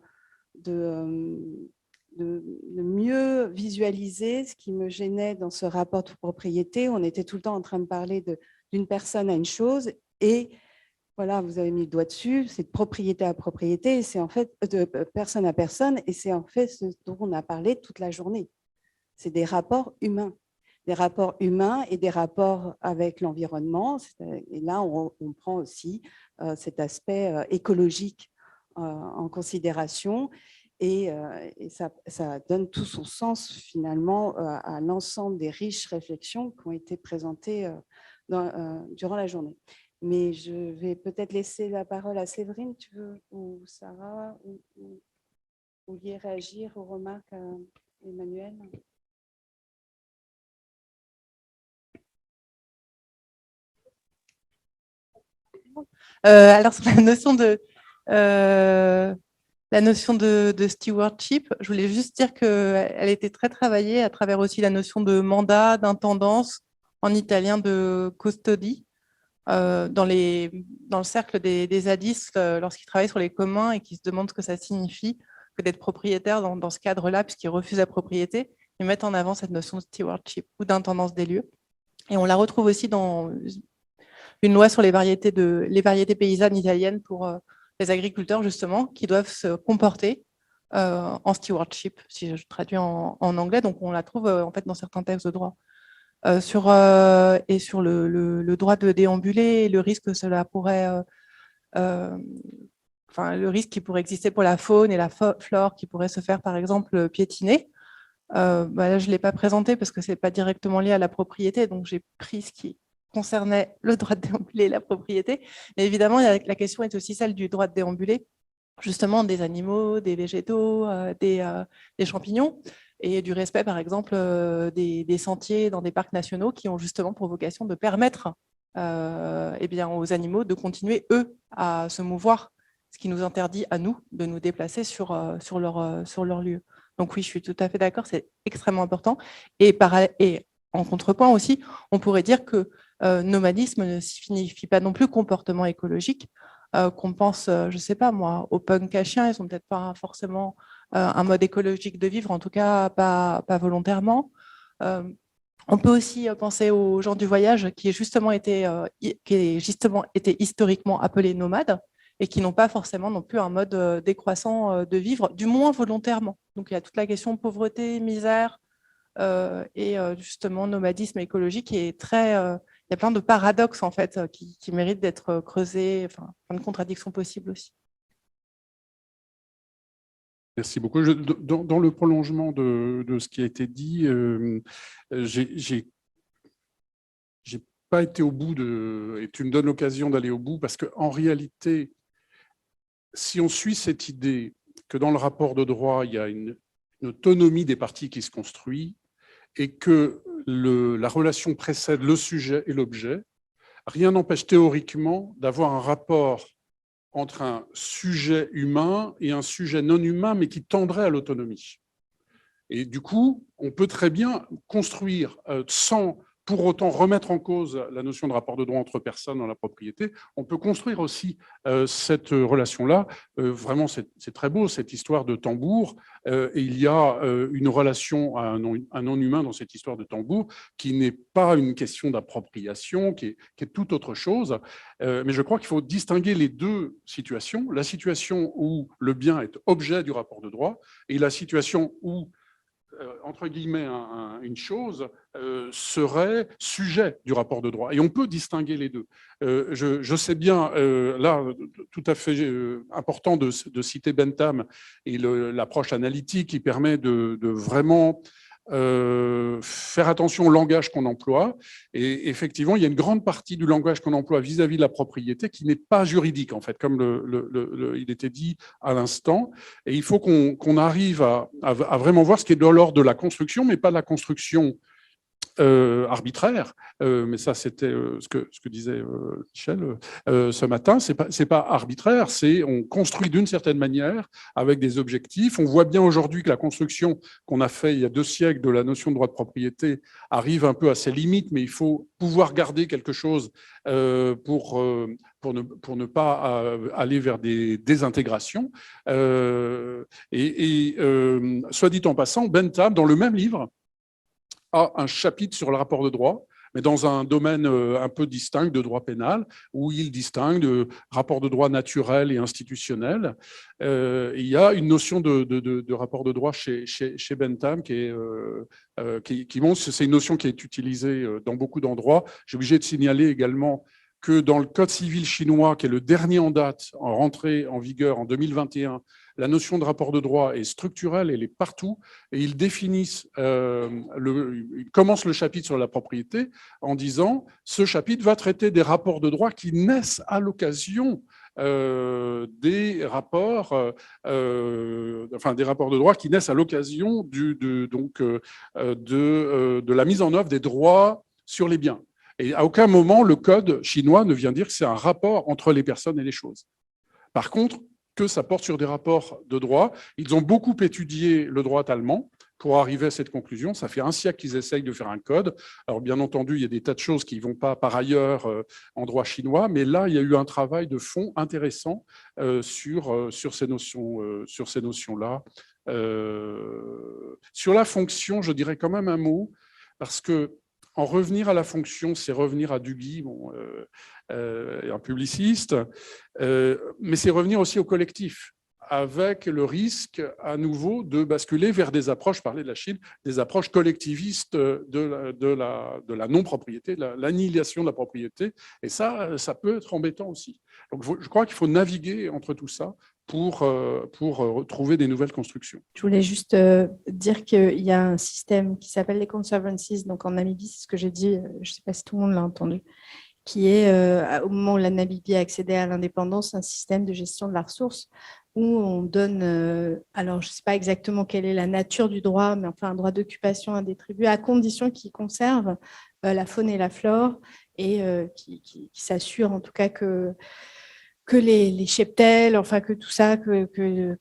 mieux visualiser ce qui me gênait dans ce rapport de propriété. On était tout le temps en train de parler d'une personne à une chose et voilà, vous avez mis le doigt dessus, c'est de propriété à propriété, c'est en fait de personne à personne et c'est en fait ce dont on a parlé toute la journée. C'est des rapports humains et des rapports avec l'environnement. Et là, on prend aussi cet aspect écologique en considération. Et ça donne tout son sens finalement à l'ensemble des riches réflexions qui ont été présentées durant la journée. Mais je vais peut-être laisser la parole à Séverine, tu veux, ou Sarah, ou vouliez réagir aux remarques Emmanuel. Alors, sur la notion de stewardship, je voulais juste dire qu'elle était très travaillée à travers aussi la notion de mandat, d'intendance, en italien de custody, dans le cercle des zadistes, lorsqu'ils travaillent sur les communs et qu'ils se demandent ce que ça signifie que d'être propriétaire dans ce cadre-là, puisqu'ils refusent la propriété, ils mettent en avant cette notion de stewardship ou d'intendance des lieux. Et on la retrouve aussi dans une loi sur les variétés paysannes italiennes pour les agriculteurs, justement, qui doivent se comporter en stewardship, si je traduis en anglais. Donc, on la trouve en fait dans certains textes de droit. Et sur le droit de déambuler, le risque que cela pourrait, le risque qui pourrait exister pour la faune et la flore qui pourrait se faire, par exemple, piétiner. Là, je ne l'ai pas présenté parce que ce n'est pas directement lié à la propriété, donc j'ai pris ce qui concernait le droit de déambuler et la propriété. Mais évidemment, la question est aussi celle du droit de déambuler, justement des animaux, des végétaux, des champignons, et du respect, par exemple, des sentiers dans des parcs nationaux qui ont justement pour vocation de permettre aux animaux de continuer, eux, à se mouvoir, ce qui nous interdit à nous de nous déplacer sur leur lieu. Donc oui, je suis tout à fait d'accord, c'est extrêmement important. Et en contrepoint aussi, on pourrait dire que nomadisme ne signifie pas non plus comportement écologique, qu'on pense, je ne sais pas moi, aux punks à chiens, ils n'ont peut-être pas forcément un mode écologique de vivre, en tout cas pas volontairement. On peut aussi penser aux gens du voyage qui ont justement été historiquement appelés nomades et qui n'ont pas forcément non plus un mode décroissant de vivre, du moins volontairement. Donc il y a toute la question pauvreté, misère et justement nomadisme écologique qui est très... il y a plein de paradoxes en fait qui méritent d'être creusés, enfin plein de contradictions possibles aussi. Merci beaucoup. Dans le prolongement de ce qui a été dit, j'ai pas été au bout et tu me donnes l'occasion d'aller au bout parce qu'en réalité, si on suit cette idée que dans le rapport de droit, il y a une autonomie des parties qui se construit et que la relation précède le sujet et l'objet, rien n'empêche théoriquement d'avoir un rapport entre un sujet humain et un sujet non humain, mais qui tendrait à l'autonomie. Et du coup, on peut très bien construire sans pour autant remettre en cause la notion de rapport de droit entre personnes dans la propriété, on peut construire aussi cette relation-là. Vraiment, c'est très beau, cette histoire de tambour. Et il y a une relation à un non-humain dans cette histoire de tambour qui n'est pas une question d'appropriation, qui est tout autre chose. Mais je crois qu'il faut distinguer les deux situations. La situation où le bien est objet du rapport de droit et la situation où entre guillemets, une chose serait sujet du rapport de droit. Et on peut distinguer les deux. Je sais bien, là, tout à fait important de citer Bentham et l'approche analytique qui permet de vraiment faire attention au langage qu'on emploie. Et effectivement, il y a une grande partie du langage qu'on emploie vis-à-vis de la propriété qui n'est pas juridique, en fait, comme il était dit à l'instant. Et il faut qu'on arrive à vraiment voir ce qui est de l'ordre de la construction, mais pas de la construction arbitraire, mais ça c'était ce que disait Michel ce matin, c'est pas arbitraire, c'est on construit d'une certaine manière avec des objectifs. On voit bien aujourd'hui que la construction qu'on a fait il y a 2 siècles de la notion de droit de propriété arrive un peu à ses limites, mais il faut pouvoir garder quelque chose pour ne pas aller vers des désintégrations. Soit dit en passant, Bentham, dans le même livre, a un chapitre sur le rapport de droit, mais dans un domaine un peu distinct de droit pénal, où il distingue de rapport de droit naturel et institutionnel. Il y a une notion de rapport de droit chez Bentham qui montre, c'est une notion qui est utilisée dans beaucoup d'endroits. J'ai obligé de signaler également que dans le Code civil chinois, qui est le dernier en date, en rentrée en vigueur en 2021, la notion de rapport de droit est structurelle, elle est partout, et ils définissent, ils commencent le chapitre sur la propriété en disant « ce chapitre va traiter des rapports de droit qui naissent à l'occasion des rapports de droit qui naissent à l'occasion de la mise en œuvre des droits sur les biens ». Et à aucun moment, le code chinois ne vient dire que c'est un rapport entre les personnes et les choses. Par contre, que ça porte sur des rapports de droit. Ils ont beaucoup étudié le droit allemand pour arriver à cette conclusion. Ça fait 1 siècle qu'ils essayent de faire un code. Alors, bien entendu, il y a des tas de choses qui ne vont pas par ailleurs en droit chinois, mais là, il y a eu un travail de fond intéressant sur ces notions-là. Sur la fonction, je dirais quand même un mot, parce que en revenir à la fonction, c'est revenir à Duby, un publiciste, mais c'est revenir aussi au collectif, avec le risque à nouveau de basculer vers des approches, je parlais de la Chine, des approches collectivistes de la non-propriété, de l'annihilation de la propriété, et ça peut être embêtant aussi. Donc je crois qu'il faut naviguer entre tout ça pour trouver des nouvelles constructions. Je voulais juste dire qu'il y a un système qui s'appelle les conservancies, donc en Namibie, c'est ce que j'ai dit, je ne sais pas si tout le monde l'a entendu, qui est, au moment où la Namibie a accédé à l'indépendance, un système de gestion de la ressource où on donne, alors je ne sais pas exactement quelle est la nature du droit, mais enfin un droit d'occupation à des tribus, à condition qu'ils conservent la faune et la flore et qui s'assure en tout cas que les cheptels, enfin que tout ça, que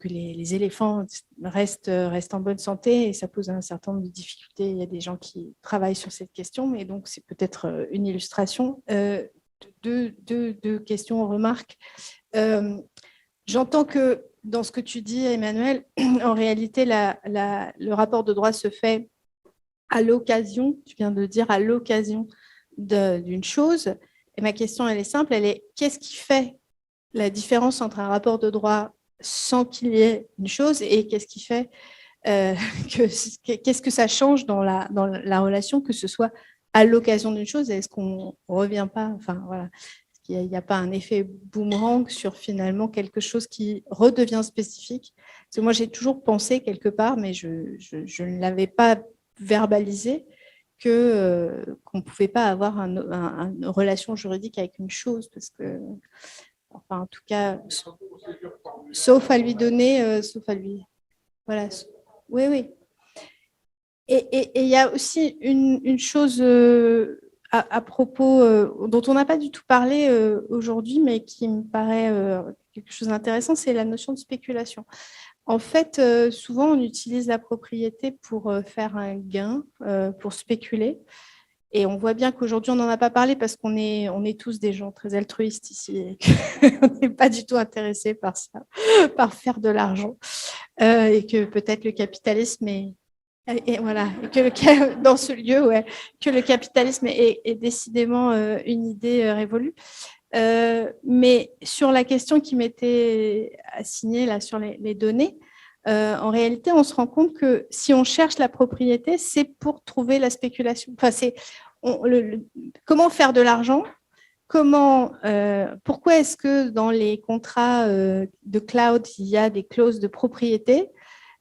les éléphants restent en bonne santé, et ça pose un certain nombre de difficultés. Il y a des gens qui travaillent sur cette question, mais donc c'est peut-être une illustration. Deux questions, remarques. J'entends que dans ce que tu dis, Emmanuel, en réalité, le rapport de droit se fait à l'occasion, tu viens de dire à l'occasion d'une chose. Et ma question, elle est simple, elle est qu'est-ce qui fait la différence entre un rapport de droit sans qu'il y ait une chose et qu'est-ce qui fait qu'est-ce que ça change dans la relation, que ce soit à l'occasion d'une chose, et est-ce qu'on ne revient pas, enfin voilà, il n'y a pas un effet boomerang sur finalement quelque chose qui redevient spécifique. Parce que moi, j'ai toujours pensé quelque part, mais je ne l'avais pas verbalisé, qu'on ne pouvait pas avoir une relation juridique avec une chose, parce que enfin, en tout cas, sauf à lui donner, sauf à lui. Voilà. Oui, oui. Et il y a aussi une chose à propos dont on n'a pas du tout parlé aujourd'hui, mais qui me paraît quelque chose d'intéressant, c'est la notion de spéculation. En fait, souvent, on utilise la propriété pour faire un gain, pour spéculer. Et on voit bien qu'aujourd'hui, on n'en a pas parlé parce qu'on est tous des gens très altruistes ici. On n'est pas du tout intéressés par ça, par faire de l'argent. Et que peut-être le capitalisme et voilà, et que dans ce lieu, ouais, que le capitalisme est décidément une idée révolue. Mais sur la question qui m'était assignée là, sur les données, en réalité, on se rend compte que si on cherche la propriété, c'est pour trouver la spéculation. Enfin, comment faire de l'argent? Pourquoi est-ce que dans les contrats de cloud, il y a des clauses de propriété,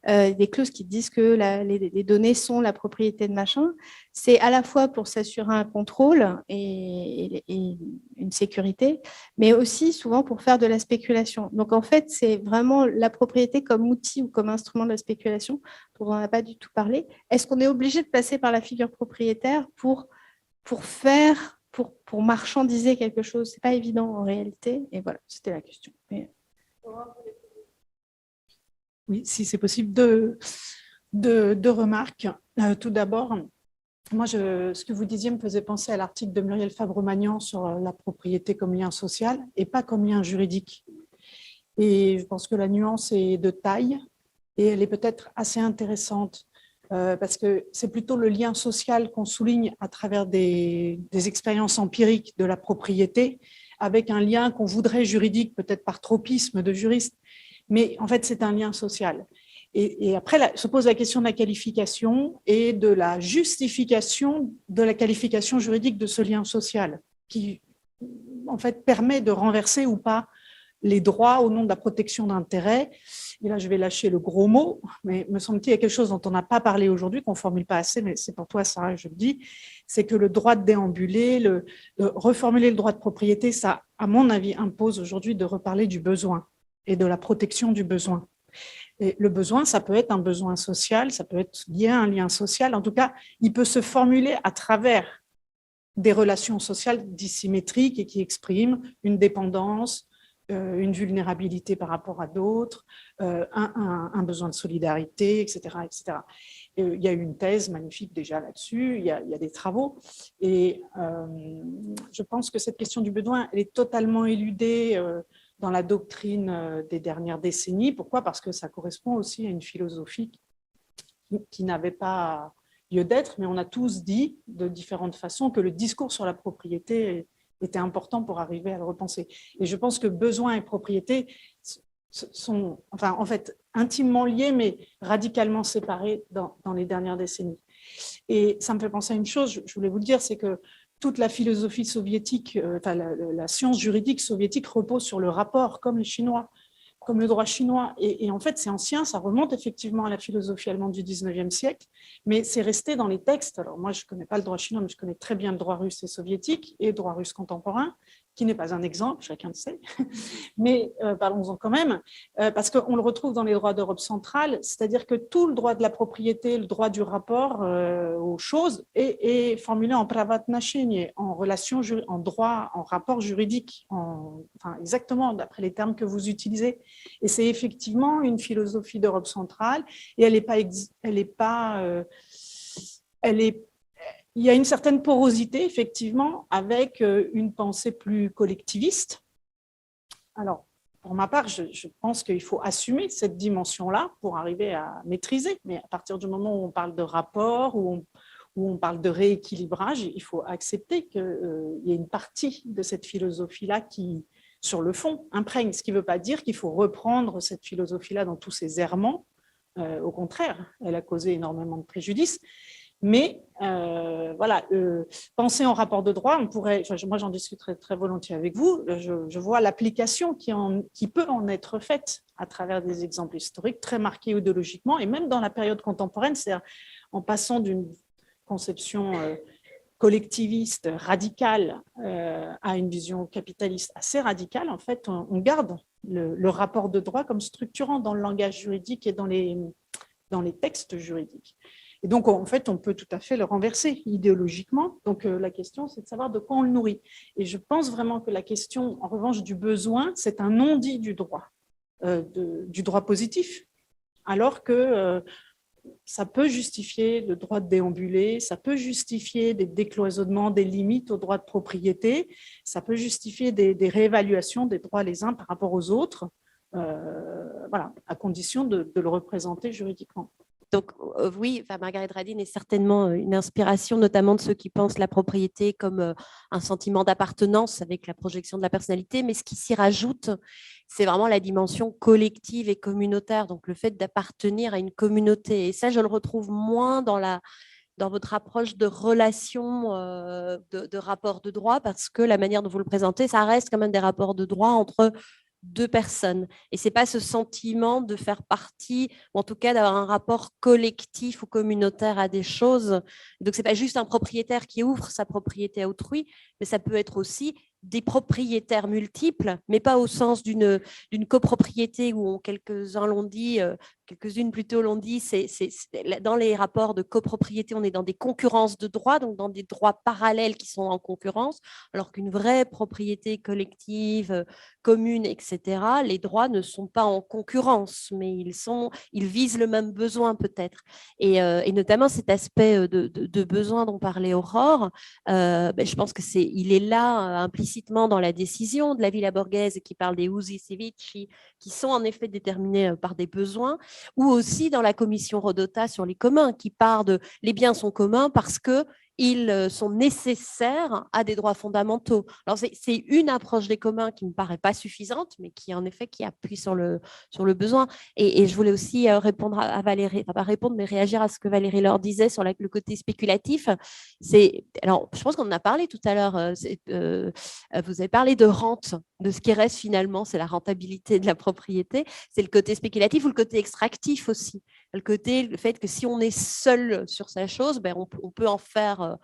des clauses qui disent que les données sont la propriété de machin? C'est à la fois pour s'assurer un contrôle et une sécurité, mais aussi souvent pour faire de la spéculation. Donc en fait, c'est vraiment la propriété comme outil ou comme instrument de la spéculation dont on n'a pas du tout parlé. Est-ce qu'on est obligé de passer par la figure propriétaire pour marchandiser quelque chose? C'est pas évident en réalité. Et voilà, c'était la question. Oui, si c'est possible, deux remarques. Tout d'abord, moi, ce que vous disiez me faisait penser à l'article de Muriel Fabre-Magnan sur la propriété comme lien social et pas comme lien juridique. Et je pense que la nuance est de taille et elle est peut-être assez intéressante parce que c'est plutôt le lien social qu'on souligne à travers des expériences empiriques de la propriété avec un lien qu'on voudrait juridique, peut-être par tropisme de juriste. Mais en fait, c'est un lien social. Et après, se pose la question de la qualification et de la justification de la qualification juridique de ce lien social, qui, en fait, permet de renverser ou pas les droits au nom de la protection d'intérêts. Et là, je vais lâcher le gros mot, mais me semble-t-il, il y a quelque chose dont on n'a pas parlé aujourd'hui, qu'on ne formule pas assez, mais c'est pour toi, Sarah, je le dis, c'est que le droit de déambuler, reformuler le droit de propriété, ça, à mon avis, impose aujourd'hui de reparler du besoin et de la protection du besoin. Et le besoin, ça peut être un besoin social, ça peut être lié à un lien social. En tout cas, il peut se formuler à travers des relations sociales dissymétriques et qui expriment une dépendance, une vulnérabilité par rapport à d'autres, un besoin de solidarité, etc., etc. Et il y a une thèse magnifique déjà là-dessus, il y a des travaux. Et je pense que cette question du besoin, elle est totalement éludée dans la doctrine des dernières décennies. Pourquoi? Parce que ça correspond aussi à une philosophie qui n'avait pas lieu d'être, mais on a tous dit de différentes façons que le discours sur la propriété était important pour arriver à le repenser. Et je pense que besoin et propriété sont, enfin, en fait, intimement liés, mais radicalement séparés dans les dernières décennies. Et ça me fait penser à une chose, je voulais vous le dire, c'est que toute la philosophie soviétique, enfin, la science juridique soviétique repose sur le rapport, comme les Chinois, comme le droit chinois. Et en fait, c'est ancien, ça remonte effectivement à la philosophie allemande du 19e siècle, mais c'est resté dans les textes. Alors moi, je ne connais pas le droit chinois, mais je connais très bien le droit russe et soviétique et le droit russe contemporain, qui n'est pas un exemple, chacun le sait, mais parlons-en quand même, parce qu'on le retrouve dans les droits d'Europe centrale, c'est-à-dire que tout le droit de la propriété, le droit du rapport aux choses est formulé en pravatnachenie, en relation, en droit, en rapport juridique, enfin, exactement d'après les termes que vous utilisez. Et c'est effectivement une philosophie d'Europe centrale, et il y a une certaine porosité, effectivement, avec une pensée plus collectiviste. Alors, pour ma part, je pense qu'il faut assumer cette dimension-là pour arriver à maîtriser. Mais à partir du moment où on parle de rapport, où on parle de rééquilibrage, il faut accepter qu'il y a une partie de cette philosophie-là qui, sur le fond, imprègne. Ce qui ne veut pas dire qu'il faut reprendre cette philosophie-là dans tous ses errements. Au contraire, elle a causé énormément de préjudices. Mais voilà, penser en rapport de droit, moi j'en discuterai très volontiers avec vous, je vois l'application qui peut en être faite à travers des exemples historiques très marqués idéologiquement, et même dans la période contemporaine, c'est-à-dire en passant d'une conception collectiviste radicale à une vision capitaliste assez radicale. En fait, on garde le rapport de droit comme structurant dans le langage juridique et dans les textes juridiques. Et donc, en fait, on peut tout à fait le renverser idéologiquement. Donc, la question, c'est de savoir de quoi on le nourrit. Et je pense vraiment que la question, en revanche, du besoin, c'est un non-dit du droit positif, alors que ça peut justifier le droit de déambuler, ça peut justifier des décloisonnements, des limites au droit de propriété, ça peut justifier des réévaluations des droits les uns par rapport aux autres, voilà, à condition de le représenter juridiquement. Donc, oui, Margaret Radin est certainement une inspiration, notamment de ceux qui pensent la propriété comme un sentiment d'appartenance avec la projection de la personnalité. Mais ce qui s'y rajoute, c'est vraiment la dimension collective et communautaire, donc le fait d'appartenir à une communauté. Et ça, je le retrouve moins dans votre approche de relation, de rapport de droit, parce que la manière dont vous le présentez, ça reste quand même des rapports de droit entre deux personnes. Et ce n'est pas ce sentiment de faire partie, ou en tout cas d'avoir un rapport collectif ou communautaire à des choses. Donc, ce n'est pas juste un propriétaire qui ouvre sa propriété à autrui, mais ça peut être aussi des propriétaires multiples, mais pas au sens d'une copropriété où quelques-uns l'ont dit, quelques-unes plutôt l'ont dit, c'est dans les rapports de copropriété, on est dans des concurrences de droits, donc dans des droits parallèles qui sont en concurrence, alors qu'une vraie propriété collective, commune, etc., les droits ne sont pas en concurrence, mais ils visent le même besoin peut-être. Et notamment cet aspect de besoin dont parlait Aurore, je pense qu'il est là implicitement dans la décision de la Villa Borghese qui parle des usi civici, qui sont en effet déterminés par des besoins, ou aussi dans la commission Rodota sur les communs, qui parle de les biens sont communs parce qu'ils sont nécessaires à des droits fondamentaux. Alors, c'est une approche des communs qui ne me paraît pas suffisante, mais qui, en effet, qui appuie sur le besoin. Et je voulais aussi répondre à Valérie, enfin, pas répondre, mais réagir à ce que Valérie leur disait sur le côté spéculatif. Alors, je pense qu'on en a parlé tout à l'heure. Vous avez parlé de rente, de ce qui reste finalement, c'est la rentabilité de la propriété. C'est le côté spéculatif ou le côté extractif aussi. Le fait que si on est seul sur sa chose, on peut en faire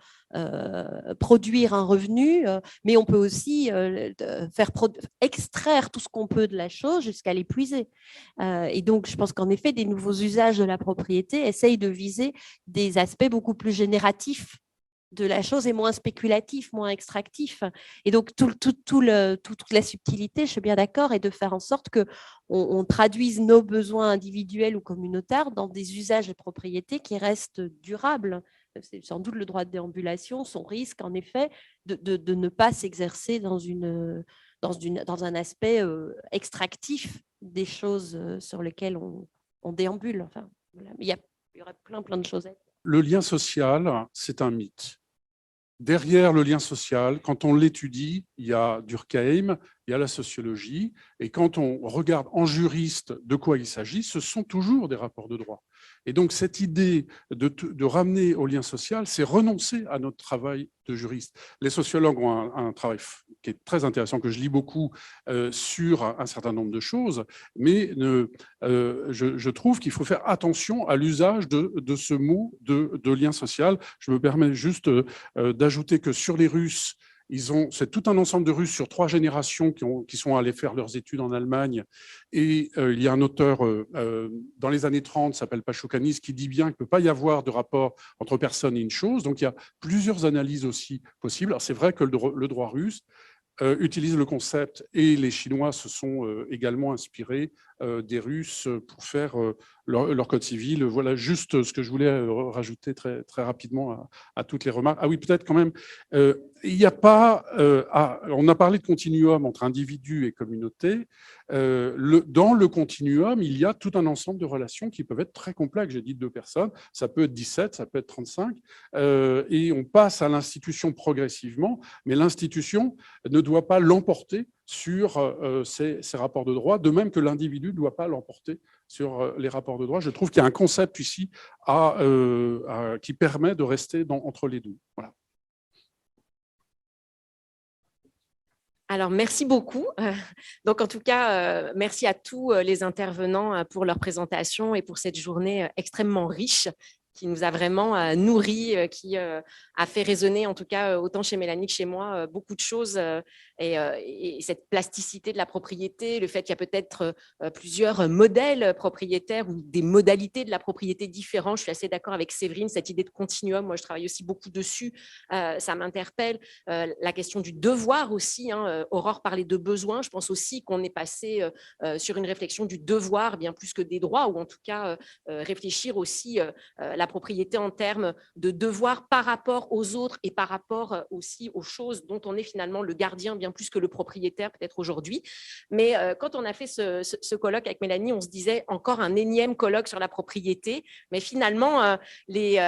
produire un revenu, mais on peut aussi extraire tout ce qu'on peut de la chose jusqu'à l'épuiser. Et donc, je pense qu'en effet, des nouveaux usages de la propriété essayent de viser des aspects beaucoup plus génératifs de la chose et moins spéculatif, moins extractif. Et donc, toute la subtilité, je suis bien d'accord, est de faire en sorte qu'on traduise nos besoins individuels ou communautaires dans des usages de propriété qui restent durables. C'est sans doute le droit de déambulation, son risque, en effet, de ne pas s'exercer dans un aspect extractif des choses sur lesquelles on déambule. Enfin, voilà. Il y aurait plein de choses à dire. Le lien social, c'est un mythe. Derrière le lien social, quand on l'étudie, il y a Durkheim, il y a la sociologie, et quand on regarde en juriste de quoi il s'agit, ce sont toujours des rapports de droit. Et donc, cette idée de ramener au lien social, c'est renoncer à notre travail de juriste. Les sociologues ont un travail qui est très intéressant, que je lis beaucoup sur un certain nombre de choses, mais je trouve qu'il faut faire attention à l'usage de ce mot de lien social. Je me permets juste d'ajouter que sur les Russes, c'est tout un ensemble de Russes sur 3 générations qui sont allés faire leurs études en Allemagne. Et il y a un auteur dans les années 30, s'appelle Pachoukanis, qui dit bien qu'il ne peut pas y avoir de rapport entre personne et une chose. Donc, il y a plusieurs analyses aussi possibles. Alors, c'est vrai que le droit russe utilise le concept, et les Chinois se sont également inspirés des Russes pour faire leur code civil. Voilà juste ce que je voulais rajouter très, très rapidement à toutes les remarques. Ah oui, peut-être quand même, il n'y a pas... on a parlé de continuum entre individu et communauté. Dans le continuum, il y a tout un ensemble de relations qui peuvent être très complexes. J'ai dit 2 personnes, ça peut être 17, ça peut être 35. Et on passe à l'institution progressivement, mais l'institution ne doit pas l'emporter sur ces rapports de droit, de même que l'individu ne doit pas l'emporter sur les rapports de droit. Je trouve qu'il y a un concept ici qui permet de rester entre les deux. Voilà. Alors, merci beaucoup. Donc, en tout cas, merci à tous les intervenants pour leur présentation et pour cette journée extrêmement riche qui nous a vraiment nourris, qui a fait résonner, en tout cas, autant chez Mélanie que chez moi, beaucoup de choses. Et cette plasticité de la propriété, le fait qu'il y a peut-être plusieurs modèles propriétaires ou des modalités de la propriété différentes. Je suis assez d'accord avec Séverine, cette idée de continuum. Moi, je travaille aussi beaucoup dessus. Ça m'interpelle. La question du devoir aussi. Aurore parlait de besoin. Je pense aussi qu'on est passé sur une réflexion du devoir bien plus que des droits, ou en tout cas réfléchir aussi la propriété en termes de devoirs par rapport aux autres et par rapport aussi aux choses dont on est finalement le gardien bien plus que le propriétaire peut-être aujourd'hui. Mais quand on a fait ce colloque avec Mélanie, on se disait encore un énième colloque sur la propriété, mais finalement les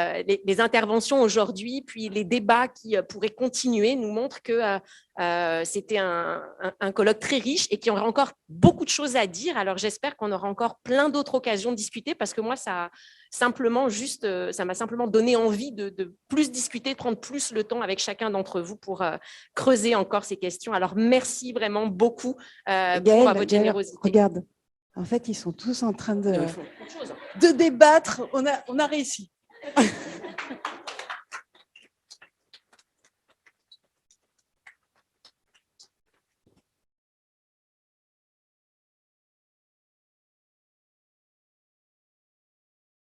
interventions aujourd'hui, puis les débats qui pourraient continuer nous montrent que c'était un colloque très riche et qu'il y aura encore beaucoup de choses à dire. Alors, j'espère qu'on aura encore plein d'autres occasions de discuter parce que moi, ça m'a simplement donné envie de plus discuter, de prendre plus le temps avec chacun d'entre vous pour creuser encore ces questions. Alors, merci vraiment beaucoup pour votre générosité. Regarde, en fait, ils sont tous en train Ils font beaucoup de choses. de débattre. On a réussi.